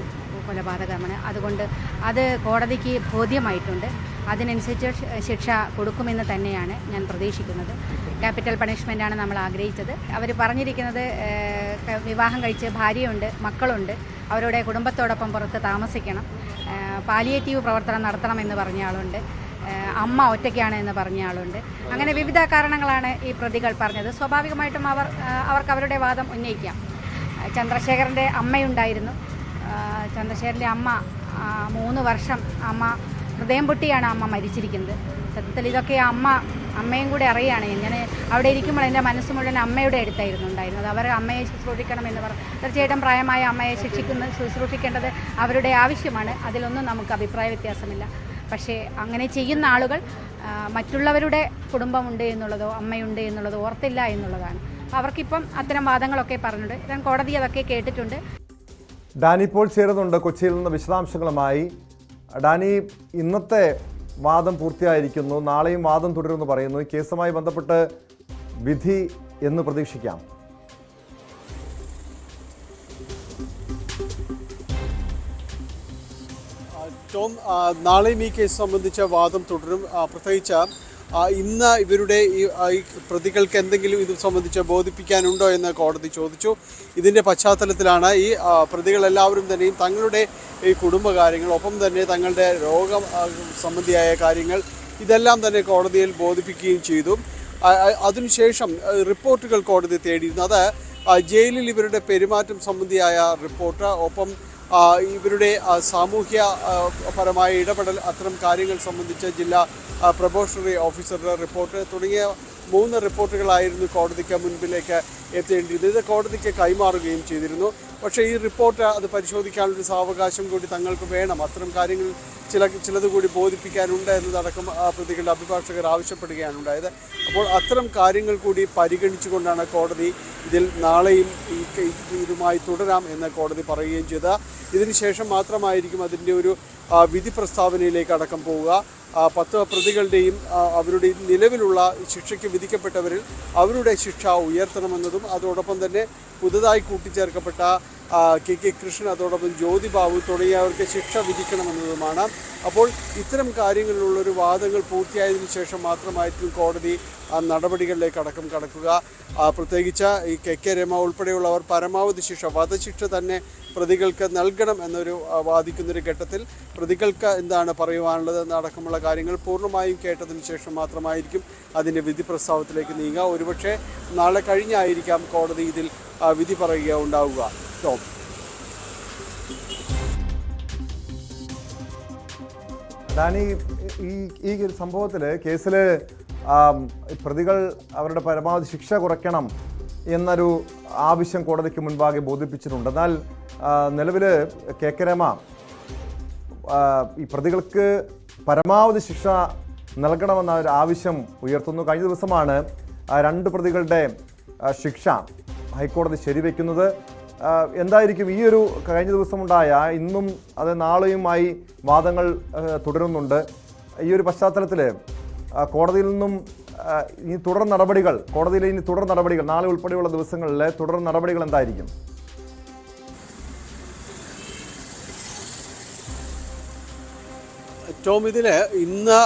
കൊലപാതകമാണ്. അതുകൊണ്ട് അത് കോടതിക്ക് ബോധ്യമായിട്ടുണ്ട്. അതിനനുസരിച്ച് ശിക്ഷ കൊടുക്കുമെന്ന് തന്നെയാണ് ഞാൻ പ്രതീക്ഷിക്കുന്നത്. ക്യാപിറ്റൽ പണിഷ്മെൻ്റാണ് നമ്മൾ ആഗ്രഹിച്ചത്. അവർ പറഞ്ഞിരിക്കുന്നത് വിവാഹം കഴിച്ച് ഭാര്യയുണ്ട്, മക്കളുണ്ട്, അവരുടെ കുടുംബത്തോടൊപ്പം പുറത്ത് താമസിക്കണം, പാലിയേറ്റീവ് പ്രവർത്തനം നടത്തണമെന്ന് പറഞ്ഞ ആളുണ്ട്, അമ്മ ഒറ്റയ്ക്കാണ് എന്ന് പറഞ്ഞ ആളുണ്ട്. അങ്ങനെ വിവിധ കാരണങ്ങളാണ് ഈ പ്രതികൾ പറഞ്ഞത്. സ്വാഭാവികമായിട്ടും അവർക്ക് അവരുടെ വാദം ഉന്നയിക്കാം. ചന്ദ്രശേഖരൻ്റെ അമ്മയുണ്ടായിരുന്നു. ചന്ദ്രശേഖരൻ്റെ അമ്മ 3 വർഷം അമ്മ ഹൃദയം പൊട്ടിയാണ് അമ്മ മരിച്ചിരിക്കുന്നത്. സത്യത്തിൽ ഇതൊക്കെ അമ്മയും കൂടെ അറിയുകയാണ്. ഇങ്ങനെ അവിടെ ഇരിക്കുമ്പോൾ എൻ്റെ മനസ്സ് മുഴുവൻ അമ്മയുടെ അടുത്തായിരുന്നു ഉണ്ടായിരുന്നത്. അവർ അമ്മയെ ശുശ്രൂഷിക്കണമെന്ന് പറഞ്ഞു. തീർച്ചയായിട്ടും പ്രായമായ അമ്മയെ ശുശ്രൂഷിക്കേണ്ടത് അവരുടെ ആവശ്യമാണ്. അതിലൊന്നും നമുക്ക് അഭിപ്രായ വ്യത്യാസമില്ല. പക്ഷേ അങ്ങനെ ചെയ്യുന്ന ആളുകൾ മറ്റുള്ളവരുടെ കുടുംബമുണ്ട് എന്നുള്ളതോ അമ്മയുണ്ട് എന്നുള്ളതോ ഓർത്തില്ല എന്നുള്ളതാണ്. അവർക്കിപ്പം അത്തരം വാദങ്ങളൊക്കെ പറഞ്ഞിട്ടുണ്ട്. ഞാൻ കോടതി അതൊക്കെ കേട്ടിട്ടുണ്ട്. ഡാനി ഇപ്പോൾ ചേരുന്നുണ്ട് കൊച്ചിയിൽ നിന്ന് വിശദാംശങ്ങളുമായി. ഡാനി, ഇന്നത്തെ വാദം പൂർത്തിയായിരിക്കുന്നു, നാളെയും വാദം തുടരുമെന്ന് പറയുന്നു. ഈ കേസുമായി ബന്ധപ്പെട്ട് വിധി എന്ന് പ്രതീക്ഷിക്കാം? ടോം, നാളെയും ഈ കേസ് സംബന്ധിച്ച വാദം തുടരും. പ്രത്യേകിച്ച് ഇന്ന് ഇവരുടെ ഈ പ്രതികൾക്ക് എന്തെങ്കിലും ഇത് സംബന്ധിച്ച് ബോധിപ്പിക്കാനുണ്ടോ എന്ന് കോടതി ചോദിച്ചു. ഇതിൻ്റെ പശ്ചാത്തലത്തിലാണ് ഈ പ്രതികളെല്ലാവരും തന്നെയും തങ്ങളുടെ ഈ കുടുംബകാര്യങ്ങൾ, ഒപ്പം തന്നെ തങ്ങളുടെ രോഗം സംബന്ധിയായ കാര്യങ്ങൾ ഇതെല്ലാം തന്നെ കോടതിയിൽ ബോധിപ്പിക്കുകയും ചെയ്തു. അതിനുശേഷം റിപ്പോർട്ടുകൾ കോടതി തേടിയിരുന്നു. അത് ജയിലിൽ ഇവരുടെ പെരുമാറ്റം സംബന്ധിയായ റിപ്പോർട്ട്, ഒപ്പം ഇവരുടെ സാമൂഹ്യ പരമായ ഇടപെടൽ, അത്തരം കാര്യങ്ങൾ സംബന്ധിച്ച് ജില്ലാ പ്രൊബേഷണറി ഓഫീസറുടെ റിപ്പോർട്ട് തുടങ്ങിയ 3 റിപ്പോർട്ടുകളായിരുന്നു കോടതിക്ക് മുൻപിലേക്ക് എത്തേണ്ടിയിരുന്നത്. ഇത് കോടതിക്ക് കൈമാറുകയും ചെയ്തിരുന്നു. പക്ഷേ ഈ റിപ്പോർട്ട് അത് പരിശോധിക്കാനുള്ളൊരു സാവകാശം കൂടി തങ്ങൾക്ക് വേണം. അത്തരം കാര്യങ്ങൾ ചിലത് കൂടി ബോധിപ്പിക്കാനുണ്ട് എന്നതടക്കം പ്രതികളുടെ അഭിഭാഷകർ ആവശ്യപ്പെടുകയാണ് ഉണ്ടായത്. അപ്പോൾ അത്തരം കാര്യങ്ങൾ കൂടി പരിഗണിച്ചുകൊണ്ടാണ് കോടതി ഇതിൽ നാളെയും ഇതുമായി തുടരാം എന്ന് കോടതി പറയുകയും ചെയ്തത്. ഇതിനുശേഷം മാത്രമായിരിക്കും അതിൻ്റെ ഒരു വിധി പ്രസ്താവനയിലേക്ക് അടക്കം പോവുക. 10 പ്രതികളുടെയും അവരുടെ നിലവിലുള്ള ശിക്ഷയ്ക്ക് വിധിക്കപ്പെട്ടവരിൽ അവരുടെ ശിക്ഷ ഉയർത്തണമെന്നതും അതോടൊപ്പം തന്നെ പുതുതായി കൂട്ടിച്ചേർക്കപ്പെട്ട KK കൃഷ്ണൻ, അതോടൊപ്പം ജ്യോതി ബാബു തുടങ്ങിയവർക്ക് ശിക്ഷ വിധിക്കണമെന്നതുമാണ്. അപ്പോൾ ഇത്തരം കാര്യങ്ങളിലുള്ളൊരു വാദങ്ങൾ പൂർത്തിയായതിനു ശേഷം മാത്രമായിരിക്കും കോടതി നടപടികളിലേക്ക് അടക്കം കടക്കുക. പ്രത്യേകിച്ച് ഈ KK രമ ഉൾപ്പെടെയുള്ളവർ പരമാവധി ശിക്ഷ, വധശിക്ഷ തന്നെ പ്രതികൾക്ക് നൽകണം എന്നൊരു വാദിക്കുന്നൊരു ഘട്ടത്തിൽ പ്രതികൾക്ക് എന്താണ് പറയുവാനുള്ളത് എന്നടക്കമുള്ള കാര്യങ്ങൾ പൂർണ്ണമായും കേട്ടതിന് ശേഷം മാത്രമായിരിക്കും അതിൻ്റെ വിധി പ്രസ്താവത്തിലേക്ക് നീങ്ങുക. ഒരുപക്ഷെ നാളെ കഴിഞ്ഞായിരിക്കാം കോടതി ഇതിൽ വിധി പറയുക ഉണ്ടാവുക. ടോം, ഡാനി, ഈ സംഭവത്തിൽ കേസിൽ പ്രതികൾ അവരുടെ പരമാവധി ശിക്ഷ കുറയ്ക്കണം എന്നൊരു ആവശ്യം കോടതിക്ക് മുൻപാകെ ബോധിപ്പിച്ചിട്ടുണ്ട്. എന്നാൽ നിലവിൽ KK രമ ഈ പ്രതികൾക്ക് പരമാവധി ശിക്ഷ നൽകണമെന്ന ഒരു ആവശ്യം ഉയർത്തുന്നു. കഴിഞ്ഞ ദിവസമാണ് 2 പ്രതികളുടെ ശിക്ഷ ഹൈക്കോടതി ശരിവെക്കുന്നത്. എന്തായിരിക്കും ഈ ഒരു കഴിഞ്ഞ ദിവസമുണ്ടായ ഇന്നും അത് നാളെയുമായി വാദങ്ങൾ തുടരുന്നുണ്ട്. ഈ ഒരു പശ്ചാത്തലത്തിൽ കോടതിയിൽ നിന്നും ഇനി തുടർ നടപടികൾ നാളെ ഉൾപ്പെടെയുള്ള ദിവസങ്ങളിലെ തുടർ നടപടികൾ എന്തായിരിക്കും? ടോം, ഇതിൽ ഇന്ന്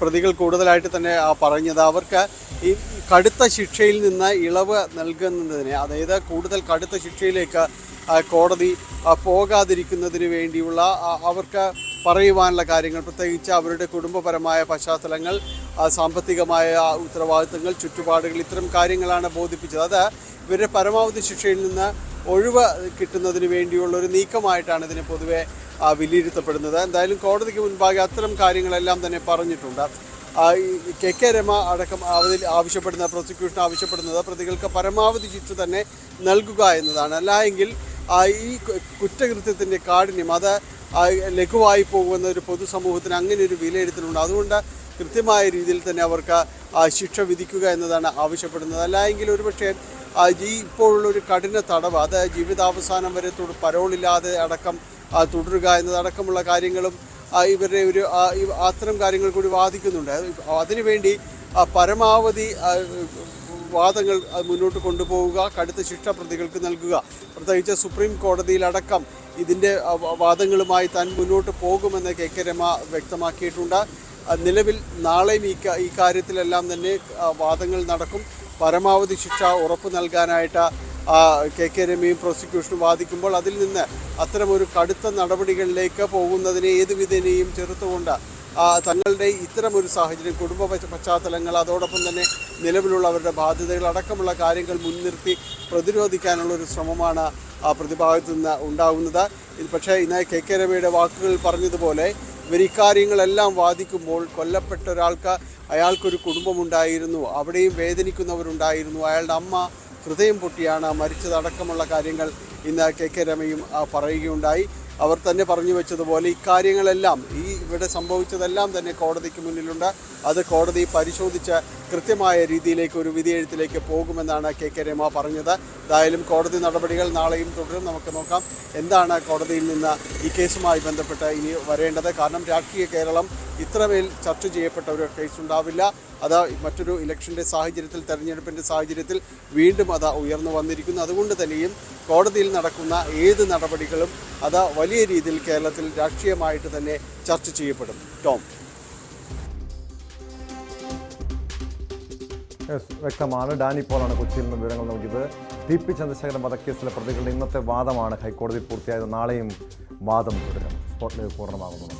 പ്രതികൾ കൂടുതലായിട്ട് തന്നെ പറഞ്ഞത് അവർക്ക് ഈ കടുത്ത ശിക്ഷയിൽ നിന്ന് ഇളവ് നൽകുന്നതിന്, അതായത് കൂടുതൽ കടുത്ത ശിക്ഷയിലേക്ക് കോടതി പോകാതിരിക്കുന്നതിന് വേണ്ടിയുള്ള അവർക്ക് പറയുവാനുള്ള കാര്യങ്ങൾ, പ്രത്യേകിച്ച് അവരുടെ കുടുംബപരമായ പശ്ചാത്തലങ്ങൾ, സാമ്പത്തികമായ ഉത്തരവാദിത്തങ്ങൾ, ചുറ്റുപാടുകൾ, ഇത്തരം കാര്യങ്ങളാണ് ബോധിപ്പിച്ചത്. അത് ഇവരുടെ പരമാവധി ശിക്ഷയിൽ നിന്ന് ഒഴിവ് കിട്ടുന്നതിന് വേണ്ടിയുള്ള ഒരു നീക്കമായിട്ടാണ് ഇതിനെ പൊതുവെ വിലയിരുത്തപ്പെടുന്നത്. എന്തായാലും കോടതിക്ക് മുൻപാകെ അത്തരം കാര്യങ്ങളെല്ലാം തന്നെ പറഞ്ഞിട്ടുണ്ട്. KK രമ അടക്കം അതിൽ പ്രോസിക്യൂഷൻ ആവശ്യപ്പെടുന്നത് പ്രതികൾക്ക് പരമാവധി ശിക്ഷ തന്നെ നൽകുക എന്നതാണ്. അല്ല എങ്കിൽ ഈ കുറ്റകൃത്യത്തിൻ്റെ കാഠിന്യം അത് ലഘുവായി പോകുമെന്ന ഒരു പൊതുസമൂഹത്തിന് അങ്ങനെ ഒരു വിലയിരുത്തലുണ്ട്. അതുകൊണ്ട് കൃത്യമായ രീതിയിൽ തന്നെ അവർക്ക് ശിക്ഷ വിധിക്കുക എന്നതാണ് ആവശ്യപ്പെടുന്നത്. അല്ല എങ്കിൽ ഒരുപക്ഷെ ഇപ്പോഴുള്ളൊരു കഠിന തടവ് അത് ജീവിതാവസാനം വരെ പരോളില്ലാതെ അടക്കം തുടരുക എന്നതടക്കമുള്ള കാര്യങ്ങളും ഇവരുടെ ഒരു അത്തരം കാര്യങ്ങൾ കൂടി വാദിക്കുന്നുണ്ട്. അതിനുവേണ്ടി പരമാവധി വാദങ്ങൾ മുന്നോട്ട് കൊണ്ടുപോവുക, കടുത്ത ശിക്ഷ പ്രതികൾക്ക് നൽകുക. പ്രത്യേകിച്ച് സുപ്രീം കോടതിയിലടക്കം ഇതിൻ്റെ വാദങ്ങളുമായി താൻ മുന്നോട്ട് പോകുമെന്ന് KK രമ വ്യക്തമാക്കിയിട്ടുണ്ട്. നിലവിൽ നാളെയും ഈ കാര്യത്തിലെല്ലാം തന്നെ വാദങ്ങൾ നടക്കും. പരമാവധി ശിക്ഷ ഉറപ്പ് നൽകാനായിട്ട് KK രമയും പ്രോസിക്യൂഷനും വാദിക്കുമ്പോൾ അതിൽ നിന്ന് അത്തരമൊരു കടുത്ത നടപടികളിലേക്ക് പോകുന്നതിനെ ഏത് വിധേനയും ചെറുത്തുകൊണ്ട് തങ്ങളുടെ ഇത്തരമൊരു സാഹചര്യം, കുടുംബ പശ്ചാത്തലങ്ങൾ, അതോടൊപ്പം തന്നെ നിലവിലുള്ളവരുടെ ബാധ്യതകൾ അടക്കമുള്ള കാര്യങ്ങൾ മുൻനിർത്തി പ്രതിരോധിക്കാനുള്ളൊരു ശ്രമമാണ് പ്രതിഭാഗത്തു നിന്ന് ഉണ്ടാകുന്നത്. പക്ഷേ ഇന്ന് KK രമയുടെ വാക്കുകൾ പറഞ്ഞതുപോലെ ഇവർ ഇക്കാര്യങ്ങളെല്ലാം വാദിക്കുമ്പോൾ കൊല്ലപ്പെട്ട അയാൾക്കൊരു കുടുംബമുണ്ടായിരുന്നു, അവിടെയും വേദനിക്കുന്നവരുണ്ടായിരുന്നു, അയാളുടെ അമ്മ ഹൃദയം പൊട്ടിയാണ് മരിച്ചതടക്കമുള്ള കാര്യങ്ങൾ ഇന്ന് KK രമയും പറയുകയുണ്ടായി. അവർ തന്നെ പറഞ്ഞു വെച്ചതുപോലെ ഇക്കാര്യങ്ങളെല്ലാം ഇവിടെ സംഭവിച്ചതെല്ലാം തന്നെ കോടതിക്ക് മുന്നിലുണ്ട്. അത് കോടതി പരിശോധിച്ച് കൃത്യമായ രീതിയിലേക്ക് ഒരു വിധിയെഴുത്തിലേക്ക് പോകുമെന്നാണ് KK രമ പറഞ്ഞത്. എന്തായാലും കോടതി നടപടികൾ നാളെയും തുടരും. നമുക്ക് നോക്കാം എന്താണ് കോടതിയിൽ നിന്ന് ഈ കേസുമായി ബന്ധപ്പെട്ട് ഇനി വരേണ്ടത്. കാരണം രാഷ്ട്രീയ കേരളം ഇത്രമേൽ ചർച്ച ചെയ്യപ്പെട്ട ഒരു കേസ് ഉണ്ടാവില്ല. അത് മറ്റൊരു ഇലക്ഷൻ്റെ സാഹചര്യത്തിൽ, തെരഞ്ഞെടുപ്പിൻ്റെ സാഹചര്യത്തിൽ വീണ്ടും അത് ഉയർന്നു വന്നിരിക്കുന്നു. അതുകൊണ്ട് തന്നെയും കോടതിയിൽ നടക്കുന്ന ഏത് നടപടികളും അത് വലിയ രീതിയിൽ കേരളത്തിൽ രാഷ്ട്രീയമായിട്ട് തന്നെ ചർച്ച ചെയ്യപ്പെടും. ടോം, വ്യക്തമാണ്. ഡാനി പോളാണ് കൊച്ചിയിൽ നിന്ന് വിവരങ്ങൾ നൽകിയത്. TP ചന്ദ്രശേഖരൻ വധക്കേസിലെ പ്രതികളുടെ ഇന്നത്തെ വാദമാണ് ഹൈക്കോടതി പൂർത്തിയായത്. നാളെയും വാദം തുടരും. സ്പോട്ട് ലൈവ് പൂർണ്ണമാകുന്നു.